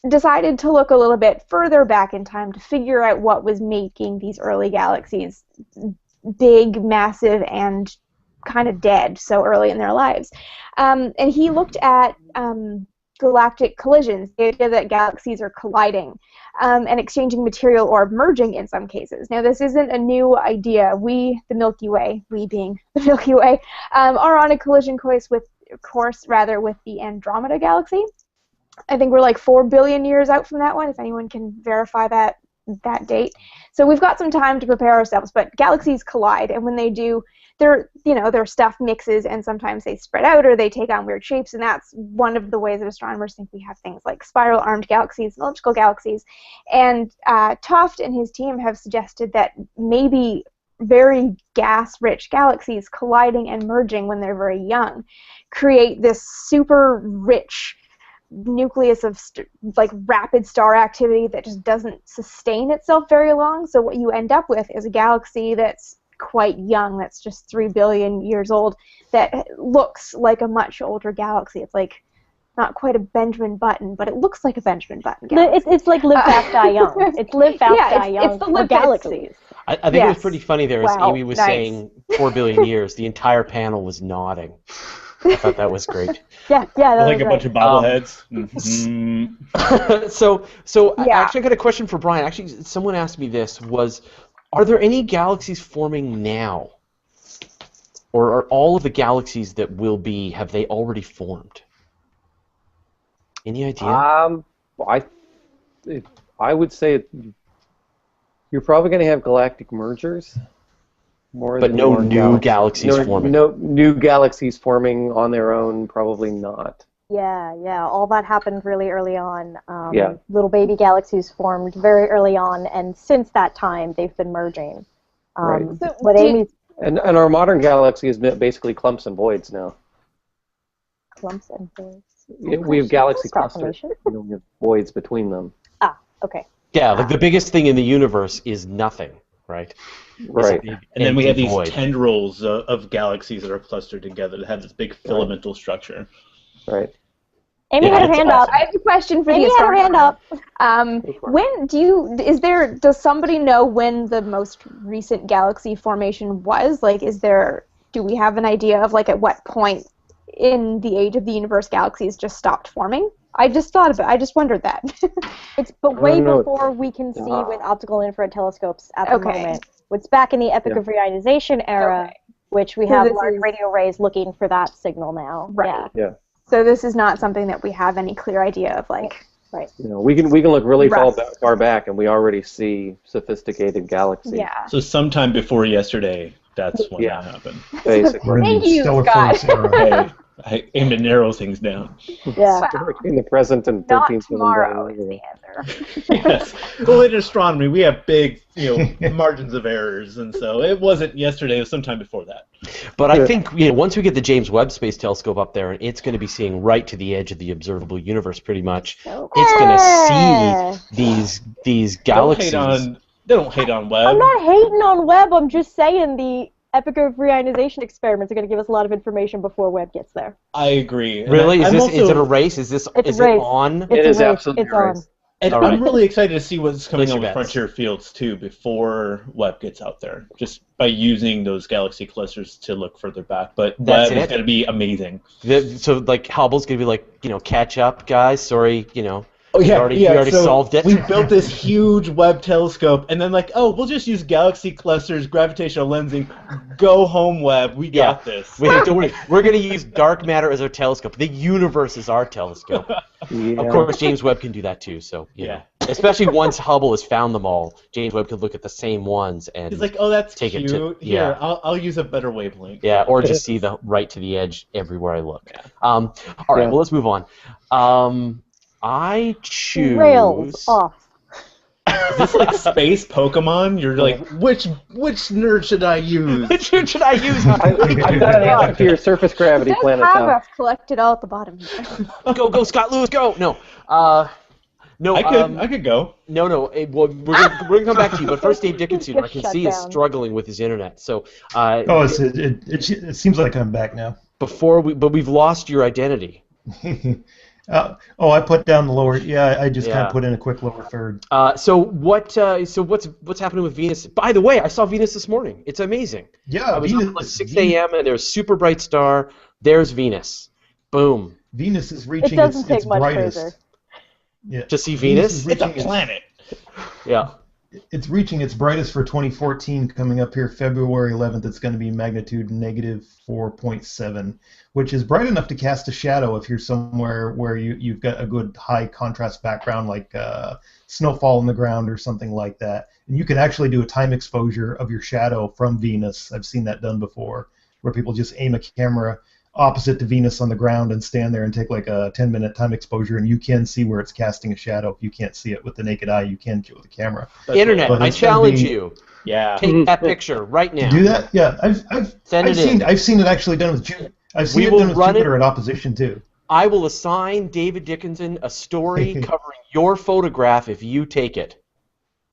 Speaker 3: decided to look a little bit further back in time to figure out what was making these early galaxies big, massive, and kind of dead so early in their lives. And he looked at galactic collisions, the idea that galaxies are colliding and exchanging material or merging in some cases. Now, this isn't a new idea. We, the Milky Way, we being the Milky Way, are on a collision course with the Andromeda galaxy. I think we're 4 billion years out from that one, if anyone can verify that date. So we've got some time to prepare ourselves, but galaxies collide, and when they do, their stuff mixes, and sometimes they spread out or they take on weird shapes, and that's one of the ways that astronomers think we have things like spiral-armed galaxies and elliptical galaxies. And Toft and his team have suggested that maybe very gas-rich galaxies colliding and merging when they're very young create this super rich nucleus of rapid star activity that just doesn't sustain itself very long. So what you end up with is a galaxy that's quite young, that's just 3 billion years old, that looks like a much older galaxy. It's not quite a Benjamin Button, but it looks like a Benjamin Button galaxy.
Speaker 8: It's like live fast, die young. It's live fast, die young.
Speaker 3: It's the live
Speaker 8: galaxies.
Speaker 2: I think it was pretty funny there, as Amy was saying 4 billion years, the entire panel was nodding. I thought that was great.
Speaker 8: Yeah, that
Speaker 1: like
Speaker 8: was
Speaker 1: a bunch of bobbleheads.
Speaker 2: So I actually got a question for Brian. Actually, someone asked me this: are there any galaxies forming now, or are all of the galaxies that will be, have they already formed? Any idea?
Speaker 4: I would say you're probably going to have galactic mergers.
Speaker 2: But no new galaxies forming.
Speaker 4: No new galaxies forming on their own, probably not.
Speaker 8: Yeah. All that happened really early on. Little baby galaxies formed very early on, and since that time, they've been merging.
Speaker 4: Right.
Speaker 8: And
Speaker 4: our modern galaxy is basically clumps and voids now.
Speaker 8: Clumps and voids.
Speaker 4: We have galaxy clusters. We have voids between them.
Speaker 8: Ah, okay.
Speaker 2: Yeah, like the biggest thing in the universe is nothing, right?
Speaker 4: Right.
Speaker 1: And then we have these tendrils of galaxies that are clustered together that have this big filamental structure.
Speaker 4: Right.
Speaker 8: Amy had her hand up.
Speaker 3: I have a question for
Speaker 8: Amy
Speaker 3: the
Speaker 8: had her hand up.
Speaker 3: Does somebody know when the most recent galaxy formation was? Like, do we have an idea of like at what point in the age of the universe galaxies just stopped forming? I just thought about it. I just wondered that.
Speaker 8: It's way before we can see with optical infrared telescopes at the moment. It's back in the epoch of reionization era, which we have large radio arrays looking for that signal now.
Speaker 3: Right.
Speaker 4: Yeah.
Speaker 3: So this is not something that we have any clear idea of, like.
Speaker 8: Right.
Speaker 4: We can look really far back, and we already see sophisticated galaxies.
Speaker 3: Yeah.
Speaker 1: So sometime before yesterday, that's when that happened.
Speaker 4: Basically.
Speaker 3: Thank you, Scott.
Speaker 1: I aim to narrow things down.
Speaker 8: Yeah.
Speaker 4: Between the present and 13th
Speaker 3: tomorrow is the answer.
Speaker 1: Yes. Well, in astronomy, we have big, margins of errors, and so it wasn't yesterday. It was sometime before that.
Speaker 2: But I think once we get the James Webb Space Telescope up there, and it's going to be seeing right to the edge of the observable universe, pretty much. It's going to see these galaxies.
Speaker 1: They don't hate on Webb.
Speaker 8: I'm not hating on Webb. I'm just saying the epoch of reionization experiments are going to give us a lot of information before Webb gets there.
Speaker 1: I agree.
Speaker 2: Really? Is it a race? Is it on?
Speaker 4: It is absolutely
Speaker 8: a race.
Speaker 1: And I'm really excited to see what's coming on with frontier fields too before Webb gets out there. Just by using those galaxy clusters to look further back. But Webb is going to be amazing.
Speaker 2: So like Hubble's going to be like, catch up, guys. Sorry,
Speaker 1: Oh yeah,
Speaker 2: we already solved it.
Speaker 1: We built this huge Webb telescope, and then we'll just use galaxy clusters, gravitational lensing. Go home, Webb. We got this.
Speaker 2: Don't worry. We're going to use dark matter as our telescope. The universe is our telescope.
Speaker 4: Yeah.
Speaker 2: Of course, James Webb can do that too. So yeah. Especially once Hubble has found them all, James Webb can look at the same ones and
Speaker 1: he's like, oh, that's
Speaker 2: take
Speaker 1: cute.
Speaker 2: It to,
Speaker 1: Here, I'll use a better wavelength.
Speaker 2: Yeah, or just see the right to the edge everywhere I look. All right, well, let's move on. I choose.
Speaker 8: Rails off.
Speaker 1: Is this like space Pokemon? You're like, which nerd should I use?
Speaker 2: Which nerd should I use?
Speaker 4: I've got an answer to your surface gravity planet now.
Speaker 3: Collected all at the bottom.
Speaker 2: Go, Scott Lewis, go! No. No,
Speaker 1: I could go.
Speaker 2: No. Well, we're gonna come back to you, but first, Dave Dickinson, I can see is struggling with his internet. So.
Speaker 5: It seems like I'm back now.
Speaker 2: But we've lost your identity.
Speaker 5: I put down the lower. Yeah, I just kind of put in a quick lower third.
Speaker 2: So what's happening with Venus? By the way, I saw Venus this morning. It's amazing.
Speaker 5: Yeah,
Speaker 2: I was up at like 6 a.m. and there's a super bright star. There's Venus. Boom.
Speaker 5: Venus is reaching its brightest.
Speaker 8: Fraser.
Speaker 5: Yeah.
Speaker 2: To see Venus?
Speaker 1: It's a planet.
Speaker 2: Yeah.
Speaker 5: It's reaching its brightest for 2014 coming up here February 11th. It's going to be magnitude -4.7, which is bright enough to cast a shadow if you're somewhere where you've got a good high contrast background like snowfall on the ground or something like that. And you can actually do a time exposure of your shadow from Venus. I've seen that done before, where people just aim a camera opposite to Venus on the ground and stand there and take like a 10-minute time exposure, and you can see where it's casting a shadow. If you can't see it with the naked eye, you can see it with the camera.
Speaker 2: Internet, I challenge you.
Speaker 1: Yeah.
Speaker 2: Take that picture right now.
Speaker 5: Do that? Yeah, I've seen it actually done with Jupiter. I've seen it done with Jupiter at opposition too.
Speaker 2: I will assign David Dickinson a story covering your photograph if you take it.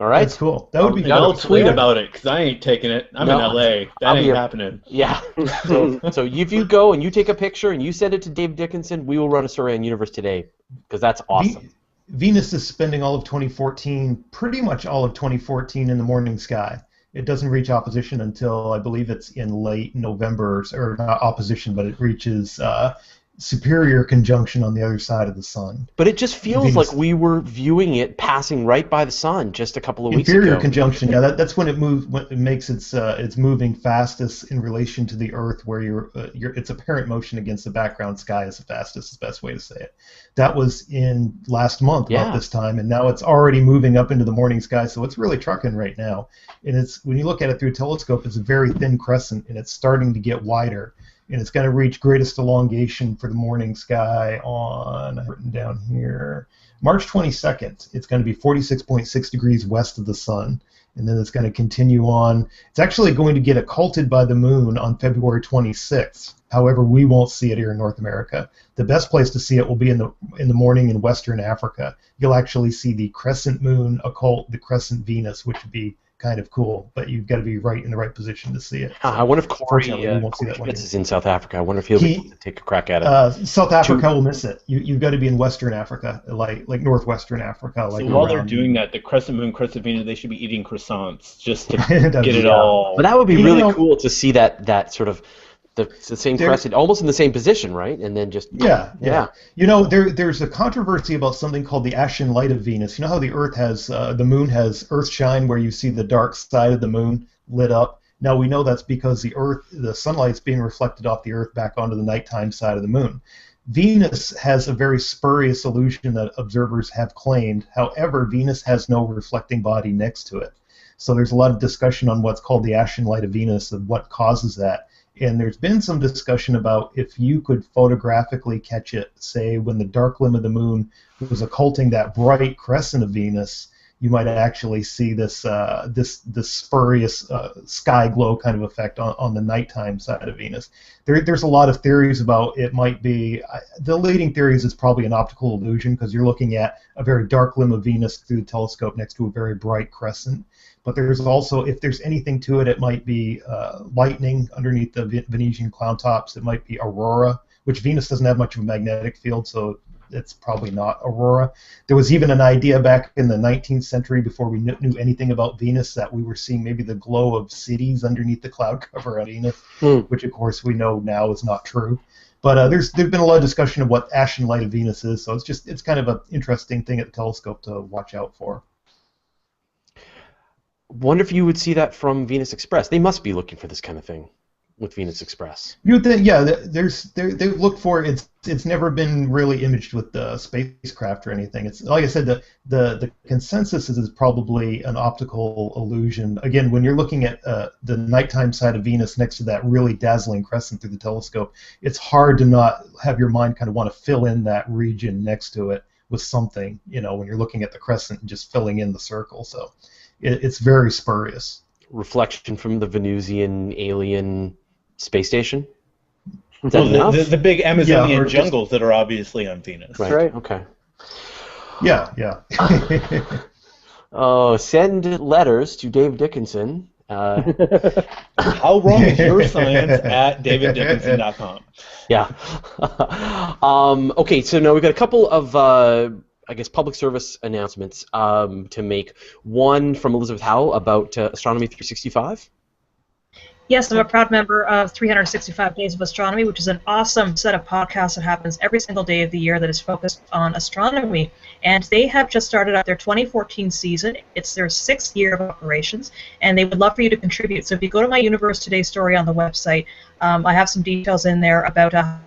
Speaker 2: All right?
Speaker 5: That's cool. That would be.
Speaker 1: I'll tweet about it because I ain't taking it. I'm in LA. That ain't happening.
Speaker 2: Yeah. So if you go and you take a picture and you send it to David Dickinson, we will run a story on Universe Today because that's awesome.
Speaker 5: Venus is spending all of 2014, pretty much all of 2014, in the morning sky. It doesn't reach opposition until I believe it's in late November, or not opposition, but it reaches superior conjunction on the other side of the sun.
Speaker 2: But it just feels
Speaker 5: Venus.
Speaker 2: like we were viewing it passing right by the sun just a couple of weeks ago.
Speaker 5: Inferior conjunction, yeah, that's when it moves. When it makes its moving fastest in relation to the Earth, where its apparent motion against the background sky is the fastest. Is the best way to say it. That was in last month about this time, and now it's already moving up into the morning sky. So it's really trucking right now. And it's when you look at it through a telescope, it's a very thin crescent, and it's starting to get wider. And it's going to reach greatest elongation for the morning sky on, I've written down here, March 22nd. It's going to be 46.6 degrees west of the sun, and then it's going to continue on. It's actually going to get occulted by the moon on February 26th. However, we won't see it here in North America. The best place to see it will be in the morning in Western Africa. You'll actually see the crescent moon occult the crescent Venus, which would be kind of cool, but you've got to be right in the right position to see it. So,
Speaker 2: I wonder if Corey Schmitz is in South Africa. I wonder if he'll be able to take a crack at it.
Speaker 5: South Africa will miss it. You've got to be in Western Africa, like northwestern Africa.
Speaker 1: So while they're doing that, the crescent moon, crescent Venus, they should be eating croissants just to get it all.
Speaker 2: But that would be really cool to see that sort of the same crescent, almost in the same position, right? And then just
Speaker 5: yeah. You know, there's a controversy about something called the ashen light of Venus. You know how the Earth has the moon has Earth shine, where you see the dark side of the moon lit up. Now we know that's because the sunlight's being reflected off the Earth back onto the nighttime side of the moon. Venus has a very spurious illusion that observers have claimed. However, Venus has no reflecting body next to it. So there's a lot of discussion on what's called the ashen light of Venus and what causes that. And there's been some discussion about if you could photographically catch it, say when the dark limb of the moon was occulting that bright crescent of Venus, you might actually see this spurious sky glow kind of effect on the nighttime side of Venus. There's a lot of theories about it might be. The leading theories is probably an optical illusion because you're looking at a very dark limb of Venus through the telescope next to a very bright crescent. But there's also, if there's anything to it, it might be lightning underneath the Venetian cloud tops. It might be aurora, which Venus doesn't have much of a magnetic field, so it's probably not aurora. There was even an idea back in the 19th century, before we knew anything about Venus, that we were seeing maybe the glow of cities underneath the cloud cover of Venus, which of course we know now is not true. But there's been a lot of discussion of what ashen light of Venus is, so it's kind of an interesting thing at the telescope to watch out for.
Speaker 2: Wonder if you would see that from Venus Express. They must be looking for this kind of thing with Venus Express.
Speaker 5: You think, yeah, they've looked for it. It's never been really imaged with the spacecraft or anything. It's like I said, the consensus is probably an optical illusion. Again, when you're looking at the nighttime side of Venus next to that really dazzling crescent through the telescope, it's hard to not have your mind kind of want to fill in that region next to it with something. You know, when you're looking at the crescent and just filling in the circle. So it's very spurious.
Speaker 2: Reflection from the Venusian alien space station?
Speaker 1: Is that enough? The big Amazonian jungles that are obviously on Venus.
Speaker 2: Right. Okay.
Speaker 5: Yeah.
Speaker 2: Oh, send letters to Dave Dickinson.
Speaker 1: How wrong is your science at daviddickinson.com?
Speaker 2: Yeah. Okay, so now we've got a couple of public service announcements to make. One from Elizabeth Howell about Astronomy 365.
Speaker 6: Yes, I'm a proud member of 365 Days of Astronomy, which is an awesome set of podcasts that happens every single day of the year that is focused on astronomy. And they have just started up their 2014 season. It's their 6th year of operations, and they would love for you to contribute. So if you go to my Universe Today story on the website, I have some details in there about how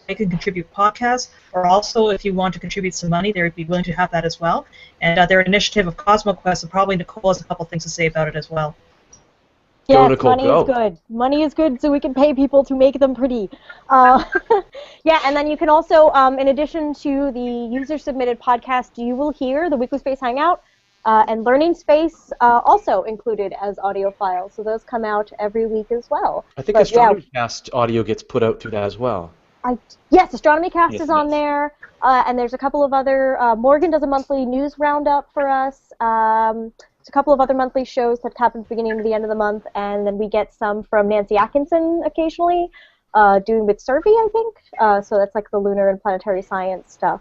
Speaker 6: they can contribute podcasts, or also if you want to contribute some money, they would be willing to have that as well. And their initiative of CosmoQuest, and probably Nicole has a couple things to say about it as well.
Speaker 8: Yes, money is good. Money is good, so we can pay people to make them pretty. Yeah, and then you can also, in addition to the user-submitted podcast, you will hear the Weekly Space Hangout and Learning Space also included as audio files. So those come out every week as well.
Speaker 2: I think AstronomyCast audio gets put out through that as well.
Speaker 8: Yes, AstronomyCast is on there, and there's a couple of other. Morgan does a monthly news roundup for us. There's a couple of other monthly shows that happen at the beginning and the end of the month, and then we get some from Nancy Atkinson occasionally, doing with Survey, I think. So that's like the lunar and planetary science stuff.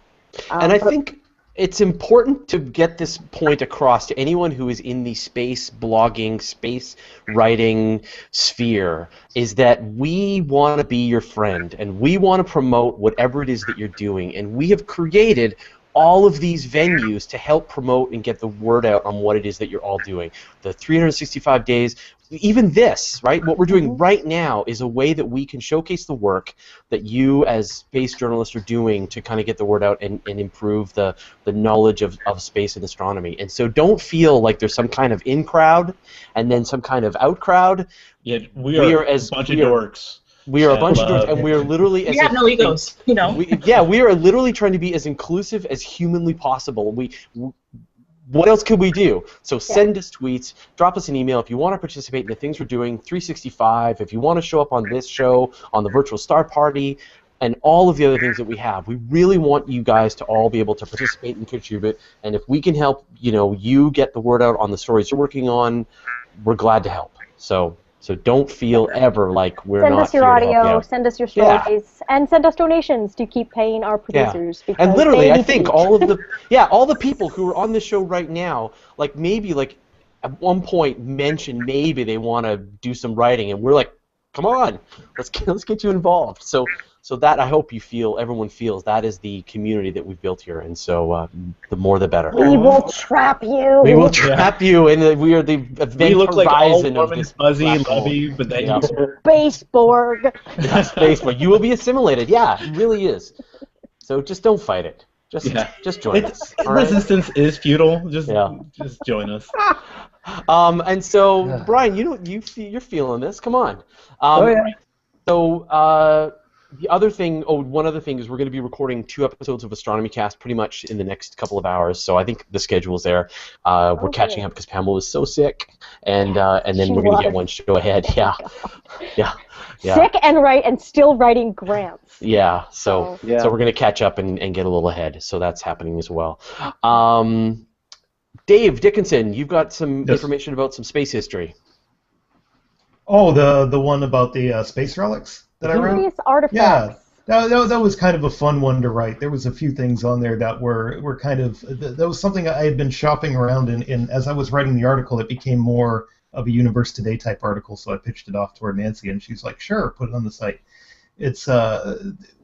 Speaker 2: And I think it's important to get this point across to anyone who is in the space blogging, space writing sphere, is that we want to be your friend, and we want to promote whatever it is that you're doing, and we have created all of these venues to help promote and get the word out on what it is that you're all doing. The 365 days, even this, right? What we're doing right now is a way that we can showcase the work that you as space journalists are doing to kind of get the word out and improve the knowledge of space and astronomy. And so don't feel like there's some kind of in crowd and then some kind of out crowd.
Speaker 1: Yeah, we are a bunch of dorks.
Speaker 2: We are a bunch of dorks, and we are literally...
Speaker 6: We have no egos, you know.
Speaker 2: We are literally trying to be as inclusive as humanly possible. What else could we do? So send us tweets, drop us an email if you want to participate in the things we're doing, 365, if you want to show up on this show, on the Virtual Star Party, and all of the other things that we have. We really want you guys to all be able to participate and contribute, and if we can help, you get the word out on the stories you're working on, we're glad to help. So don't feel ever like we're
Speaker 8: send
Speaker 2: not
Speaker 8: us your
Speaker 2: here to help you
Speaker 8: audio,
Speaker 2: out.
Speaker 8: send us your stories, and send us donations to keep paying our producers.
Speaker 2: Yeah. And literally, I think all the people who are on this show right now, maybe at one point mentioned maybe they want to do some writing, and we're like, come on, let's get you involved. So that I hope everyone feels that is the community that we've built here, and so the more the better.
Speaker 8: We will trap you.
Speaker 2: We will trap you, and we are the event
Speaker 1: we look like all
Speaker 2: horizon of this
Speaker 1: fuzzy, lovey, but then
Speaker 8: Spaceborg.
Speaker 2: Spaceborg. You will be assimilated. Yeah, it really is. So just don't fight it. Just join us. All right?
Speaker 1: Resistance is futile. Just join us.
Speaker 2: And so Brian, you're feeling this. Come on. So. One other thing is we're going to be recording 2 episodes of Astronomy Cast pretty much in the next couple of hours, so I think the schedule's there. We're catching up because Pamela was so sick, and then we're going to get one show ahead. Yeah.
Speaker 8: Sick and still writing grants.
Speaker 2: Yeah, so we're going to catch up and get a little ahead, so that's happening as well. Dave Dickinson, you've got some information about some space history.
Speaker 5: Oh, the one about the space relics that I wrote?
Speaker 8: Space artifacts.
Speaker 5: Yeah, that was kind of a fun one to write. There was a few things on there that were kind of... That was something I had been shopping around, and as I was writing the article, it became more of a Universe Today type article, so I pitched it off toward Nancy, and she's like, sure, put it on the site. It's I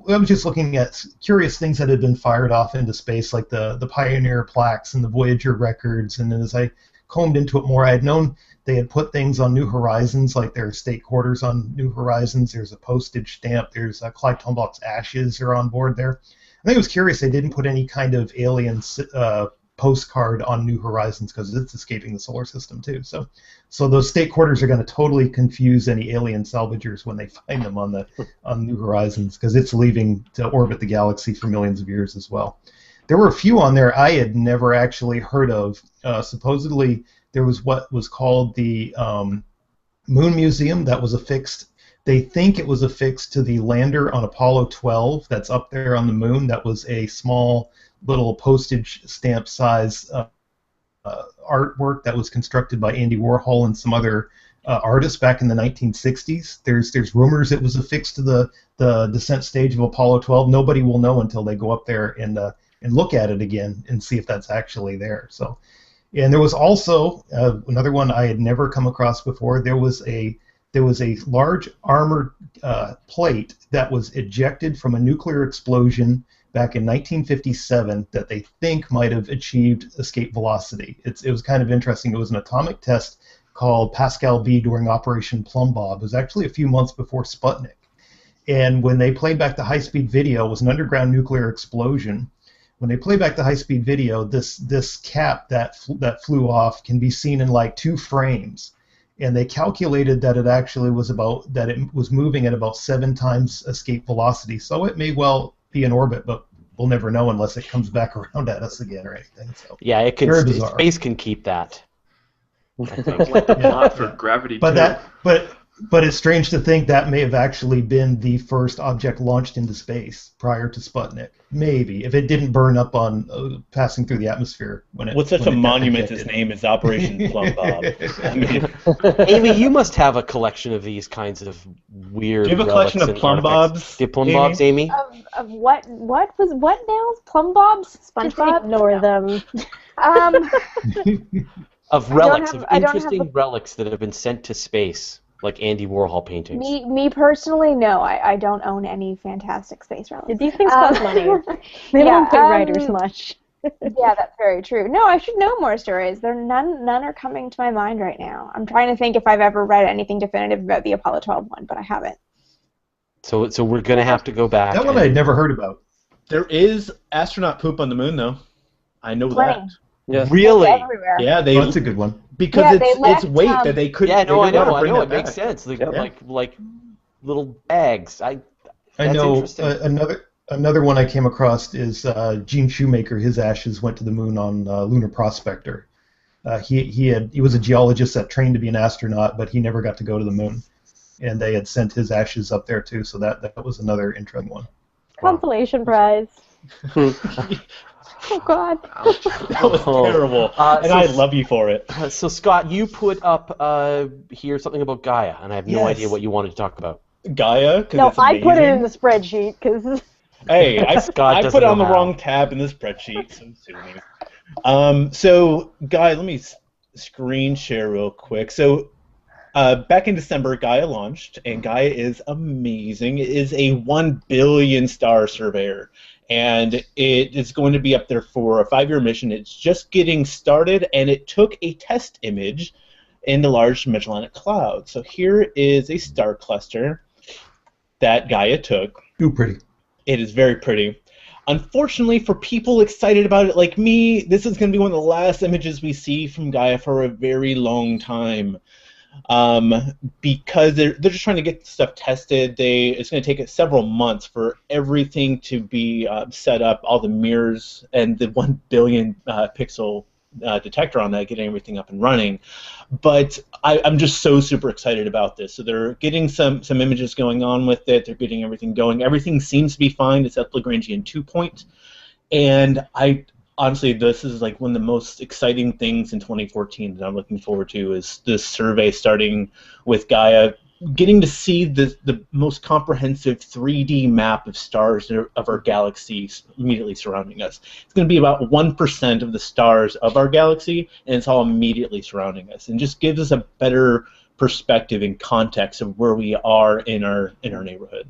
Speaker 5: was just looking at curious things that had been fired off into space, like the Pioneer plaques and the Voyager records, and then as I combed into it more, I had known they had put things on New Horizons, like their state quarters on New Horizons. There's a postage stamp. There's Clyde Tombach's ashes are on board there. I think it was curious they didn't put any kind of alien postcard on New Horizons because it's escaping the solar system too. So those state quarters are going to totally confuse any alien salvagers when they find them on New Horizons because it's leaving to orbit the galaxy for millions of years as well. There were a few on there I had never actually heard of. Supposedly there was what was called the Moon Museum that was affixed. They think it was affixed to the lander on Apollo 12 that's up there on the moon. That was a small little postage stamp size artwork that was constructed by Andy Warhol and some other artists back in the 1960s. There's rumors it was affixed to the descent stage of Apollo 12. Nobody will know until they go up there and look at it again and see if that's actually there. So, and there was also another one I had never come across before. There was a large armored plate that was ejected from a nuclear explosion back in 1957 that they think might have achieved escape velocity. It was kind of interesting. It was an atomic test called Pascal B during Operation Plumb Bob. It was actually a few months before Sputnik. And when they played back the high-speed video, it was an underground nuclear explosion. When they play back the high-speed video, this cap that flew off can be seen in like 2 frames. And they calculated that it was moving at about 7 times escape velocity. So it may well be in orbit, but we'll never know unless it comes back around at us again or anything. So
Speaker 2: yeah, it can.
Speaker 5: Very bizarre.
Speaker 2: Space can keep that.
Speaker 7: Sounds like the plot for Gravity 2.
Speaker 5: But But it's strange to think that may have actually been the first object launched into space prior to Sputnik. Maybe, if it didn't burn up on passing through the atmosphere when it.
Speaker 1: What's such
Speaker 5: when
Speaker 1: a
Speaker 5: it got
Speaker 1: monumentous
Speaker 5: ejected.
Speaker 1: name as Operation Plum Bob? I mean,
Speaker 2: Amy, you must have a collection of these kinds of weird.
Speaker 1: do you have a collection of plum bobs?
Speaker 2: Do you have plum bobs, Amy?
Speaker 3: Of what now? Plum bobs?
Speaker 8: Just
Speaker 3: SpongeBob?
Speaker 8: ignore them.
Speaker 2: Of relics, of
Speaker 3: I don't have
Speaker 2: interesting relics that have been sent to space, like Andy Warhol paintings.
Speaker 3: Me personally, no. I don't own any fantastic space relics.
Speaker 8: These things cost money. They don't pay writers much.
Speaker 3: Yeah, that's very true. No, I should know more stories. None are coming to my mind right now. I'm trying to think if I've ever read anything definitive about the Apollo 12 one, but I haven't.
Speaker 2: So we're gonna have to go back.
Speaker 5: That one I'd never heard about.
Speaker 1: There is astronaut poop on the moon, though. I know
Speaker 3: Plenty.
Speaker 1: that.
Speaker 4: Yeah.
Speaker 2: Really?
Speaker 3: Everywhere.
Speaker 1: Yeah,
Speaker 5: Oh, that's a good one.
Speaker 1: because
Speaker 3: Yeah, they left,
Speaker 1: it's weight that they couldn't.
Speaker 2: Yeah, no, I
Speaker 1: they didn't
Speaker 2: know.
Speaker 1: want to bring
Speaker 2: It
Speaker 1: that
Speaker 2: makes
Speaker 1: back.
Speaker 2: sense. Like,
Speaker 1: Yeah.
Speaker 2: like little bags.
Speaker 5: I
Speaker 2: That's
Speaker 5: know
Speaker 2: interesting.
Speaker 5: another one I came across is Gene Shoemaker. His ashes went to the moon on Lunar Prospector. He was a geologist that trained to be an astronaut, but he never got to go to the moon. And they had sent his ashes up there too, so that was another interesting one.
Speaker 8: Consolation prize.
Speaker 3: Oh God.
Speaker 1: That was terrible, and I love you for it.
Speaker 2: So Scott, you put up here something about Gaia, and I have no
Speaker 1: Yes.
Speaker 2: idea what you wanted to talk about.
Speaker 1: Gaia, because
Speaker 8: No,
Speaker 1: it's
Speaker 8: I put it
Speaker 1: amazing.
Speaker 8: in the spreadsheet because.
Speaker 1: Hey, I
Speaker 2: doesn't
Speaker 1: put it on
Speaker 2: know
Speaker 1: the
Speaker 2: how.
Speaker 1: wrong tab in the spreadsheet, so sue me. So, Gaia, let me screen share real quick. So, back in December, Gaia launched, and Gaia is amazing. It is a 1 billion star surveyor, and it is going to be up there for a 5-year mission. It's just getting started, and it took a test image in the Large Magellanic Cloud. So here is a star cluster that Gaia took.
Speaker 5: Ooh, pretty.
Speaker 1: It is very pretty. Unfortunately, for people excited about it like me, this is going to be one of the last images we see from Gaia for a very long time. Because they're just trying to get stuff tested. It's going to take several months for everything to be set up, all the mirrors and the 1 billion pixel detector on that, getting everything up and running. But I'm just so super excited about this. So they're getting some images going on with it. They're getting everything going. Everything seems to be fine. It's at Lagrangian 2 point. And honestly, this is like one of the most exciting things in 2014 that I'm looking forward to is this survey starting with Gaia, getting to see the most comprehensive 3D map of stars of our galaxy immediately surrounding us. It's going to be about 1% of the stars of our galaxy, and it's all immediately surrounding us, and just gives us a better perspective and context of where we are in our neighborhood.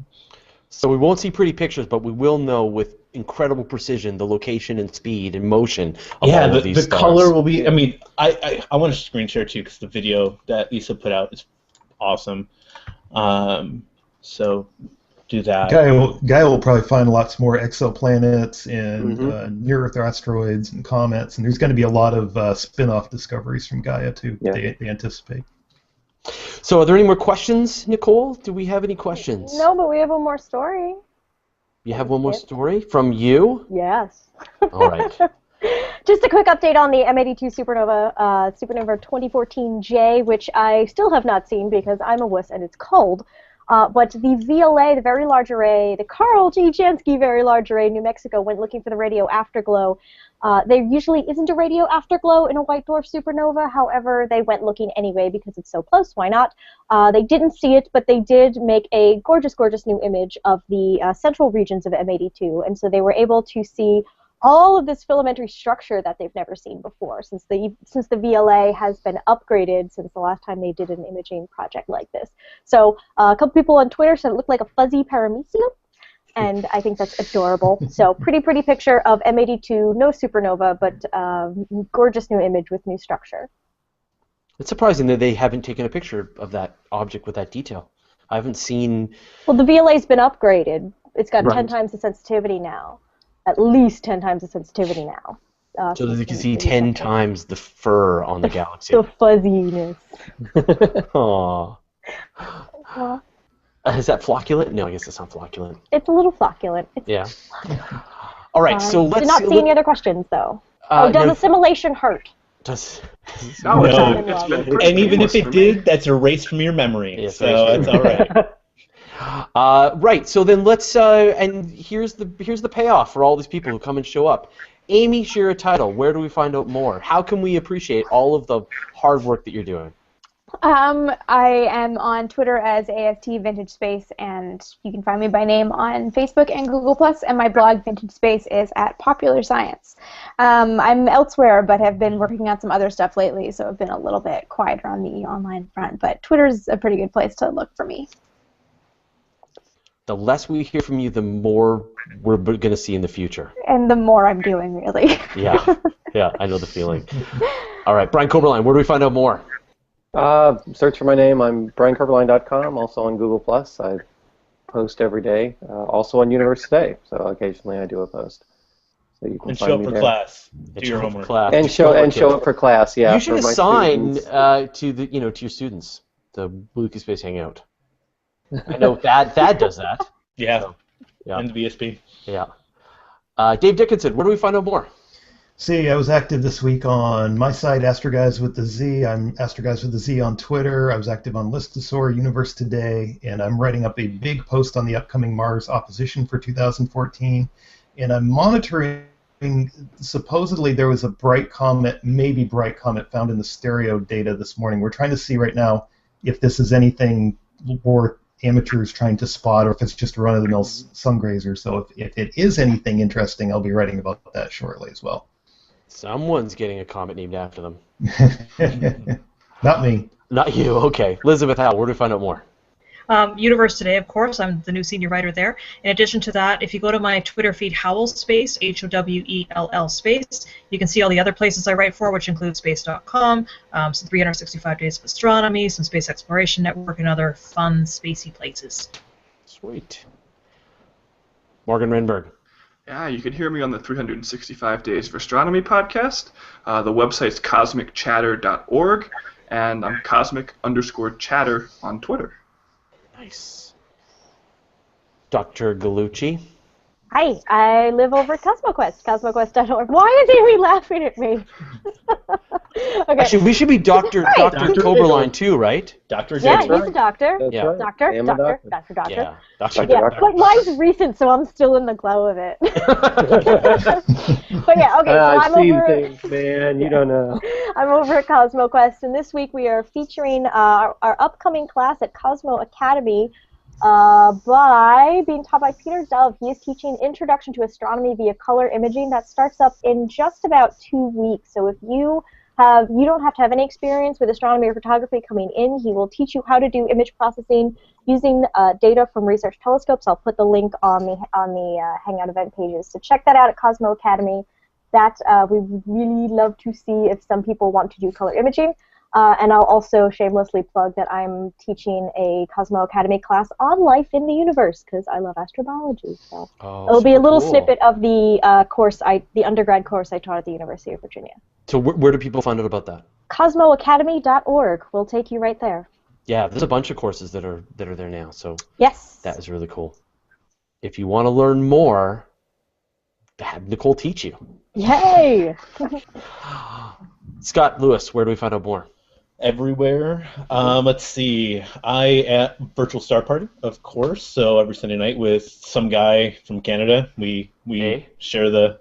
Speaker 2: So we won't see pretty pictures, but we will know with incredible precision the location and speed and motion of all of these
Speaker 1: the
Speaker 2: stars.
Speaker 1: color will be. I mean, I want to screen share too because the video that Lisa put out is awesome. So do that.
Speaker 5: Gaia will probably find lots more exoplanets and near-Earth asteroids and comets, and there's going to be a lot of spin-off discoveries from Gaia too.
Speaker 4: Yeah.
Speaker 5: They anticipate.
Speaker 2: So are there any more questions, Nicole? Do we have any questions?
Speaker 8: No, but we have one more story.
Speaker 2: You have one more story from you?
Speaker 8: Yes.
Speaker 2: All right.
Speaker 8: Just a quick update on the M82 supernova, supernova 2014J, which I still have not seen because I'm a wuss and it's cold. But the VLA, the Very Large Array, the Carl G. Jansky Very Large Array, New Mexico, went looking for the radio afterglow. There usually isn't a radio afterglow in a white dwarf supernova. However, they went looking anyway because it's so close. Why not? They didn't see it, but they did make a gorgeous, gorgeous new image of the central regions of M82. And so they were able to see all of this filamentary structure that they've never seen before since the VLA has been upgraded since the last time they did an imaging project like this. So a couple people on Twitter said it looked like a fuzzy paramecium, and I think that's adorable. So pretty picture of M82, no supernova, but gorgeous new image with new structure.
Speaker 2: It's surprising that they haven't taken a picture of that object with that detail. I haven't seen...
Speaker 8: Well, the VLA's been upgraded. It's got
Speaker 2: Right.
Speaker 8: 10 times the sensitivity now. At least 10 times the sensitivity now.
Speaker 2: So that you can see 10 times the fur on the galaxy.
Speaker 8: The fuzziness.
Speaker 2: Aww.
Speaker 8: Well,
Speaker 2: Is that flocculent? No, I guess it's not flocculent.
Speaker 8: it's a little flocculent. It's
Speaker 2: Yeah. All right, so let's...
Speaker 8: Did not see any other questions, though. Does
Speaker 2: no,
Speaker 8: assimilation hurt?
Speaker 7: No,
Speaker 1: No.
Speaker 7: it's been pretty
Speaker 1: And even if
Speaker 7: painless
Speaker 1: it
Speaker 7: for
Speaker 1: did,
Speaker 7: me.
Speaker 1: that's erased from your memory.
Speaker 2: Yes,
Speaker 1: so
Speaker 2: very
Speaker 1: it's
Speaker 2: true.
Speaker 1: all right.
Speaker 2: Right. So then let's and here's the payoff for all these people who come and show up. Amy, Shira, Teitel, where do we find out more? How can we appreciate all of the hard work that you're doing?
Speaker 3: I am on Twitter as AST Vintage Space, and you can find me by name on Facebook and Google+, and my blog, Vintage Space, is at Popular Science. I'm elsewhere, but have been working on some other stuff lately, so I've been a little bit quieter on the online front, but Twitter's a pretty good place to look for me.
Speaker 2: The less we hear from you, the more we're going to see in the future.
Speaker 3: And the more I'm doing, really.
Speaker 2: Yeah, I know the feeling. All right, Brian Coberline, where do we find out more?
Speaker 4: Search for my name. I'm briancoberline.com, also on Google+. I post every day, also on Universe Today, so occasionally I do a post. So you can
Speaker 1: And
Speaker 4: find
Speaker 1: show up
Speaker 4: me
Speaker 1: for
Speaker 4: there.
Speaker 1: class. Do your homework.
Speaker 4: And show up for class, yeah.
Speaker 2: You should
Speaker 4: for my
Speaker 2: assign
Speaker 4: students.
Speaker 2: to your students the Weekly Space Hangout. I know Thad does that.
Speaker 1: Yeah.
Speaker 2: So, yeah.
Speaker 1: And the VSP.
Speaker 2: Yeah. Dave Dickinson, where do we find out more?
Speaker 5: See, I was active this week on my site, AstroGuys with the Z. I'm AstroGuys with the Z on Twitter. I was active on Listosaur, Universe Today, and I'm writing up a big post on the upcoming Mars opposition for 2014. And I'm monitoring, supposedly there was a bright comet, maybe bright comet, found in the stereo data this morning. We're trying to see right now if this is anything worth amateurs trying to spot, or if it's just a run-of-the-mill sun grazer. So if it is anything interesting, I'll be writing about that shortly as well.
Speaker 2: Someone's getting a comet named after them.
Speaker 5: Not me.
Speaker 2: Not you, okay. Elizabeth Howe, where do we find out more?
Speaker 6: Universe Today, of course. I'm the new senior writer there. In addition to that, if you go to my Twitter feed, Howell Space, Howell Space, you can see all the other places I write for, which include space.com, some 365 Days of Astronomy, some Space Exploration Network, and other fun, spacey places.
Speaker 2: Sweet. Morgan Renberg.
Speaker 7: Yeah, you can hear me on the 365 Days of Astronomy podcast. The website's cosmicchatter.org, and I'm cosmic_chatter on Twitter.
Speaker 2: Nice. Dr. Gallucci.
Speaker 8: Hi, I live over at CosmoQuest, cosmoquest.org. Why is Amy laughing at me? Okay.
Speaker 2: Actually, we should be Dr. Coberline too, right?
Speaker 1: Dr.
Speaker 8: Yeah,
Speaker 1: J.
Speaker 8: he's a doctor.
Speaker 4: That's
Speaker 2: Yeah.
Speaker 4: right.
Speaker 8: Doctor.
Speaker 4: I am a doctor.
Speaker 2: Yeah.
Speaker 8: Yeah, but mine's recent, so I'm still in the glow of it. But yeah, okay, so
Speaker 4: I've
Speaker 8: I'm
Speaker 4: seen
Speaker 8: over.
Speaker 4: things, man. You don't know.
Speaker 8: I'm over at CosmoQuest, and this week we are featuring our upcoming class at Cosmo Academy by being taught by Peter Dove. He is teaching Introduction to Astronomy via Color Imaging. That starts up in just about 2 weeks. So if you don't have to have any experience with astronomy or photography coming in. He will teach you how to do image processing using data from research telescopes. I'll put the link on the Hangout event pages. So check that out at Cosmo Academy. That we would really love to see if some people want to do color imaging. And I'll also shamelessly plug that I'm teaching a Cosmo Academy class on life in the universe because I love astrobiology. So it'll be a little snippet of the course, the undergrad course I taught at the University of Virginia.
Speaker 2: So where do people find out about that?
Speaker 8: CosmoAcademy.org will take you right there.
Speaker 2: Yeah, there's a bunch of courses that are there now. So
Speaker 8: yes,
Speaker 2: that is really cool. If you want to learn more, have Nicole teach you.
Speaker 8: Yay!
Speaker 2: Scott Lewis, where do we find out more?
Speaker 1: Everywhere. Let's see. I at Virtual Star Party, of course. So every Sunday night with some guy from Canada, we share the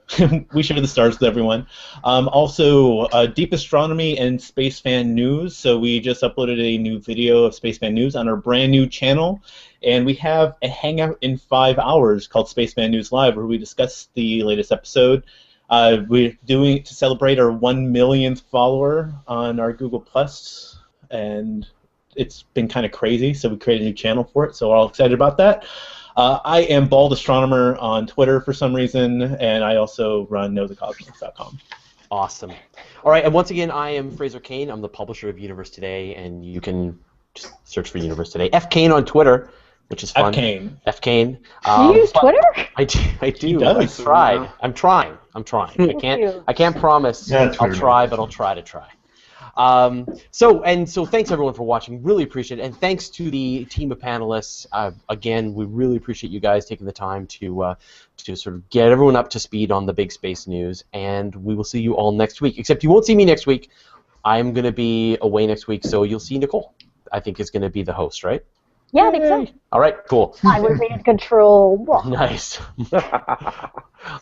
Speaker 1: we share the stars with everyone. Also, Deep Astronomy and Space Fan News. So we just uploaded a new video of Space Fan News on our brand new channel, and we have a hangout in 5 hours called Space Fan News Live, where we discuss the latest episode. We're doing it to celebrate our 1 millionth follower on our Google+, and it's been kind of crazy, so we created a new channel for it, so we're all excited about that. I am Bald Astronomer on Twitter for some reason, and I also run knowthecosmos.com.
Speaker 2: Awesome. All right, and once again, I am Fraser Cain. I'm the publisher of Universe Today, and you can just search for Universe Today. F. Cain on Twitter, which is fun.
Speaker 1: F.
Speaker 2: Cain.
Speaker 8: You use Twitter?
Speaker 2: I do.
Speaker 1: He does.
Speaker 2: I tried. I'm trying. I can't promise I'll try, but I'll try to try. So thanks everyone for watching. Really appreciate it, and thanks to the team of panelists. Again, we really appreciate you guys taking the time to sort of get everyone up to speed on the big space news. And we will see you all next week. Except you won't see me next week. I'm going to be away next week, so you'll see Nicole. I think is going to be the host, right?
Speaker 8: Yeah, I think so.
Speaker 2: All right, cool.
Speaker 8: I will be in control.
Speaker 2: Nice.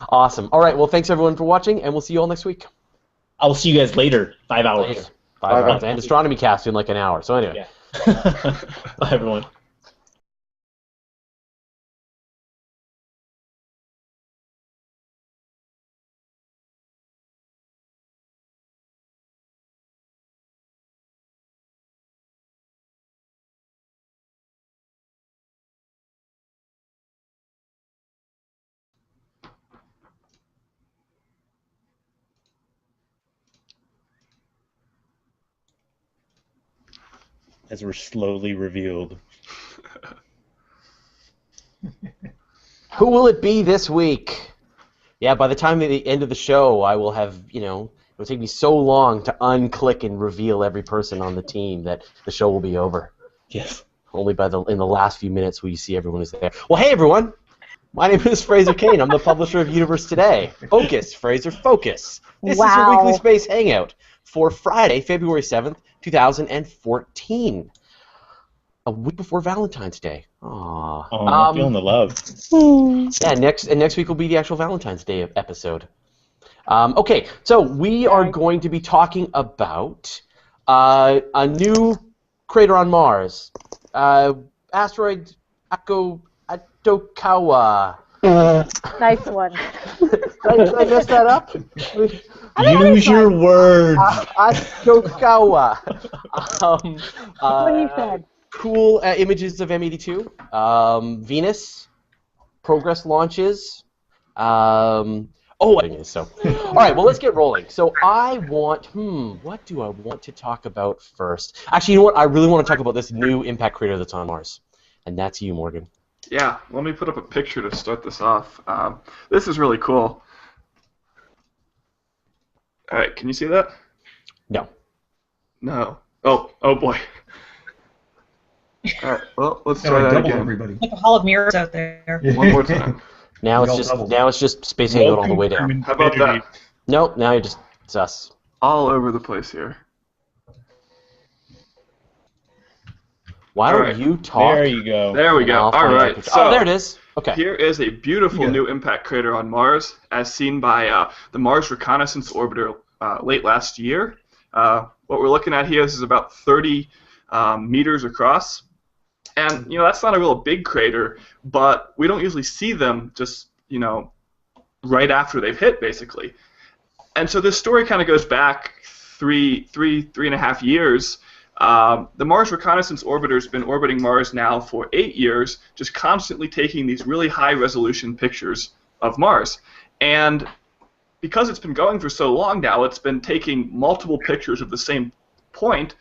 Speaker 2: Awesome. All right, well, thanks everyone for watching, and we'll see you all next week.
Speaker 1: I'll see you guys later. 5 hours.
Speaker 2: Later. 5 hours. And astronomy cast in like an hour. So anyway.
Speaker 1: Yeah. Bye, everyone. As we're slowly revealed.
Speaker 2: Who will it be this week? Yeah, by the time at the end of the show, I will have, it'll take me so long to unclick and reveal every person on the team that the show will be over.
Speaker 1: Yes.
Speaker 2: Only in the last few minutes will you see everyone who's there. Well, hey everyone! My name is Fraser Cain. I'm the publisher of Universe Today. Focus, Fraser, focus. This is your Weekly Space Hangout for Friday, February 7th, 2014. A week before Valentine's Day. Aww.
Speaker 1: Oh, I'm feeling the love.
Speaker 2: Yeah, next week will be the actual Valentine's Day episode. Okay, so we are going to be talking about a new crater on Mars. Asteroid Itokawa.
Speaker 8: Nice one.
Speaker 2: Did I mess that up?
Speaker 1: Use your words.
Speaker 2: Itokawa.
Speaker 8: What he said.
Speaker 2: Cool images of M82. Venus. Progress launches. So, all right, well, let's get rolling. So I want, what do I want to talk about first? Actually, you know what? I really want to talk about this new impact crater that's on Mars. And that's you, Morgan.
Speaker 7: Yeah, let me put up a picture to start this off. This is really cool. All right, can you see that?
Speaker 2: No.
Speaker 7: No. Oh boy. All right, well, let's try that again.
Speaker 5: Everybody.
Speaker 6: Like a hall of mirrors out there.
Speaker 7: One more time.
Speaker 2: Now it's just Space Hangout all the way down.
Speaker 7: How about that?
Speaker 2: Nope, now it's us.
Speaker 7: All over the place here.
Speaker 2: Why don't you talk?
Speaker 1: There you go.
Speaker 7: There we go. All right.
Speaker 2: So there it is. Okay.
Speaker 7: Here is a beautiful new impact crater on Mars, as seen by the Mars Reconnaissance Orbiter late last year. What we're looking at here is about 30 meters across. And, that's not a real big crater, but we don't usually see them just, right after they've hit, basically. And so this story kind of goes back three and a half years. The Mars Reconnaissance Orbiter has been orbiting Mars now for 8 years, just constantly taking these really high-resolution pictures of Mars. And because it's been going for so long now, it's been taking multiple pictures of the same point,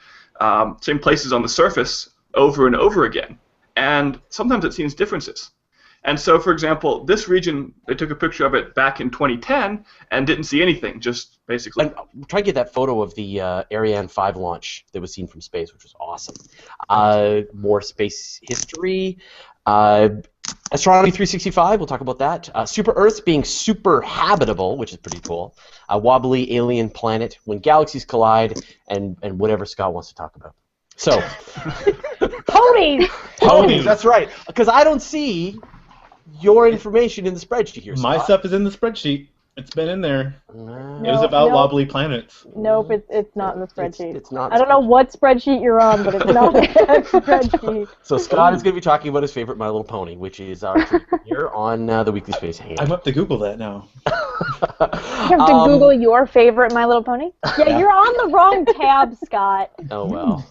Speaker 7: same places on the surface, over and over again. And sometimes it seems differences. And so, for example, this region, they took a picture of it back in 2010 and didn't see anything, just basically.
Speaker 2: And try to get that photo of the Ariane 5 launch that was seen from space, which was awesome. More space history. Astronomy 365, we'll talk about that. Super Earth being super habitable, which is pretty cool. Wobbly alien planet, when galaxies collide, and whatever Scott wants to talk about. So,
Speaker 8: Ponies!
Speaker 2: Ponies, that's right. Because I don't see your information in the spreadsheet here, Scott.
Speaker 1: My stuff is in the spreadsheet. It's been in there. It was
Speaker 8: No,
Speaker 1: about
Speaker 8: no.
Speaker 1: wobbly planets.
Speaker 8: Nope, it's not in the spreadsheet.
Speaker 2: It's not.
Speaker 8: I don't know what spreadsheet you're on, but it's not in the spreadsheet.
Speaker 2: So Scott is going to be talking about his favorite My Little Pony, which is our treatment here on the Weekly Space Hangout.
Speaker 1: I'm up to Google that now.
Speaker 3: You have to Google your favorite My Little Pony?
Speaker 8: Yeah, you're on the wrong tab, Scott.
Speaker 2: Oh, well.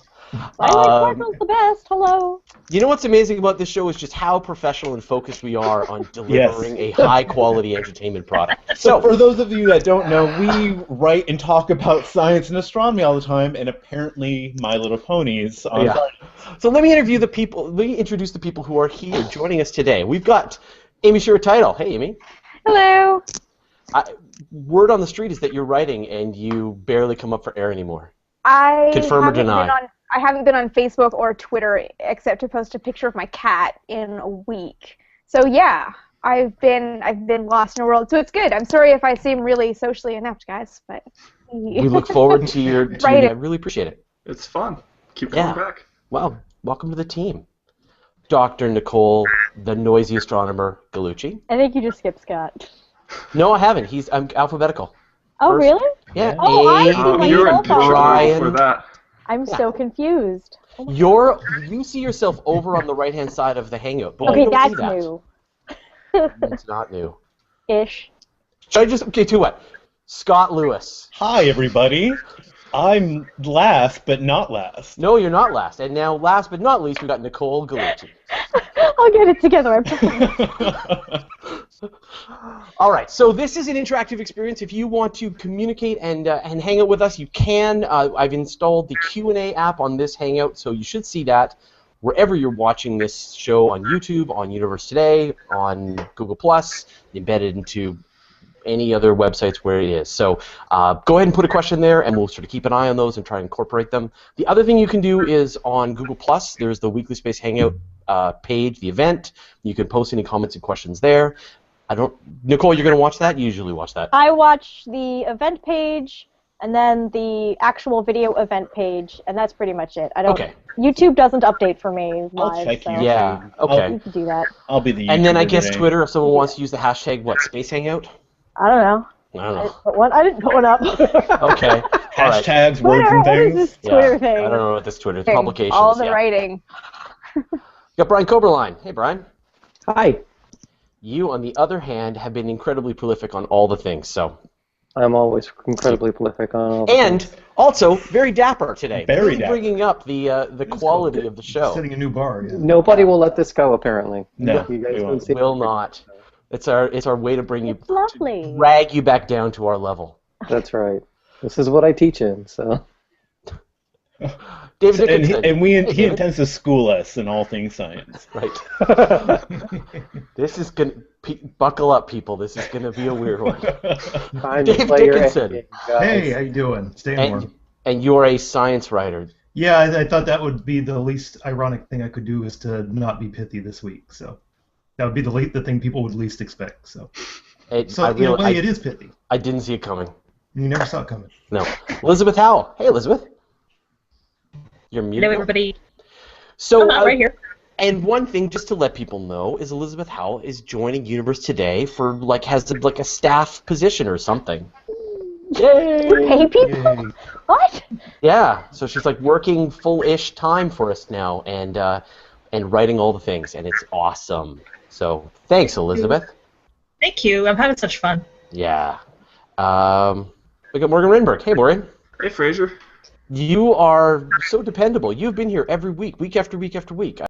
Speaker 8: I like Sparkle's the best. Hello.
Speaker 2: You know what's amazing about this show is just how professional and focused we are on delivering a high-quality entertainment product.
Speaker 1: So, for those of you that don't know, we write and talk about science and astronomy all the time, and apparently My Little Ponies.
Speaker 2: So let me introduce the people who are here joining us today. We've got Amy Shira Teitel. Hey, Amy.
Speaker 3: Hello.
Speaker 2: Word on the street is that you're writing and you barely come up for air anymore. Confirm or deny?
Speaker 3: I haven't been on Facebook or Twitter except to post a picture of my cat in a week. So yeah, I've been lost in a world. So it's good. I'm sorry if I seem really socially inept, guys, but
Speaker 2: we look forward to your. I really appreciate it.
Speaker 7: It's fun. Keep coming back.
Speaker 2: Well, welcome to the team, Dr. Nicole, the noisy astronomer Gallucci.
Speaker 8: I think you just skipped Scott.
Speaker 2: No, I haven't. I'm alphabetical.
Speaker 8: Oh,
Speaker 2: First,
Speaker 8: really?
Speaker 2: Yeah.
Speaker 7: You're in picture for that.
Speaker 8: I'm so confused. Oh
Speaker 2: you see yourself over on the right-hand side of the Hangout. But
Speaker 8: okay, that's new.
Speaker 2: It's not new.
Speaker 8: Ish.
Speaker 2: Should I just to what? Scott Lewis.
Speaker 1: Hi, everybody. I'm last, but not last.
Speaker 2: No, you're not last. And now, last but not least, we got Nicole Gallucci.
Speaker 8: I'll get it together. I
Speaker 2: All right, so this is an interactive experience. If you want to communicate and hang out with us, you can. I've installed the Q&A app on this Hangout, so you should see that wherever you're watching this show on YouTube, on Universe Today, on Google+, embedded into any other websites where it is. So go ahead and put a question there, and we'll sort of keep an eye on those and try and incorporate them. The other thing you can do is on Google+, there's the Weekly Space Hangout page, the event. You can post any comments and questions there. Nicole, you're going to watch that? You usually watch that.
Speaker 8: I watch the event page and then the actual video event page, and that's pretty much it.
Speaker 2: Okay.
Speaker 8: YouTube doesn't update for me live.
Speaker 1: I'll check
Speaker 8: so
Speaker 2: Yeah, okay.
Speaker 8: you can do that.
Speaker 1: I'll be the YouTuber
Speaker 2: And then I guess
Speaker 1: today.
Speaker 2: Twitter, if someone wants to use the hashtag, what, Space Hangout?
Speaker 8: I don't know.
Speaker 2: I don't know.
Speaker 8: I didn't put one up.
Speaker 2: Okay. All right.
Speaker 1: Hashtags, words, and
Speaker 8: What is
Speaker 1: things.
Speaker 8: this Twitter thing?
Speaker 2: I don't know what this Twitter is. Publications.
Speaker 3: all the writing.
Speaker 2: You got Brian Coberline. Hey, Brian.
Speaker 4: Hi.
Speaker 2: You, on the other hand, have been incredibly prolific on all the things, so.
Speaker 4: I'm always incredibly prolific on all the
Speaker 2: And
Speaker 4: things.
Speaker 2: also very dapper today.
Speaker 1: Very
Speaker 2: Really
Speaker 1: dapper.
Speaker 2: bringing up the quality of the show.
Speaker 5: Setting a new bar. Yeah.
Speaker 4: Nobody will let this go, apparently.
Speaker 1: No,
Speaker 4: You guys
Speaker 1: we
Speaker 4: don't
Speaker 1: won't.
Speaker 4: see
Speaker 2: Will not. It's our way to bring you,
Speaker 8: It's lovely.
Speaker 2: drag you back down to our level.
Speaker 4: That's right. This is what I teach in, so.
Speaker 2: David
Speaker 1: And
Speaker 2: Dickinson.
Speaker 1: he
Speaker 2: David.
Speaker 1: intends to school us in all things science.
Speaker 2: Right. This is gonna buckle up, people. This is gonna be a weird one.
Speaker 4: Time to
Speaker 2: Dave
Speaker 4: play your
Speaker 2: Dickinson.
Speaker 4: end game, guys.
Speaker 5: Hey, how you doing? Staying warm.
Speaker 2: And you're a science writer.
Speaker 5: Yeah, I thought that would be the least ironic thing I could do is to not be pithy this week. So that would be the thing people would least expect. So in a way, it is pithy.
Speaker 2: I didn't see it coming.
Speaker 5: You never saw it coming.
Speaker 2: No. Elizabeth Howell. Hey, Elizabeth. You're muted.
Speaker 6: Hello, everybody.
Speaker 2: So,
Speaker 6: I'm right here.
Speaker 2: And one thing, just to let people know, is Elizabeth Howell is joining Universe Today for has a staff position or something. Yay!
Speaker 8: Pay people?
Speaker 5: Yay.
Speaker 8: What?
Speaker 2: Yeah. So she's working full-ish time for us now and writing all the things, and it's awesome. So thanks, Elizabeth.
Speaker 6: Thank you. I'm having such fun.
Speaker 2: Yeah. We got Morgan Rinberg. Hey, Morgan.
Speaker 7: Hey, Fraser.
Speaker 2: You are so dependable. You've been here every week, week after week after week.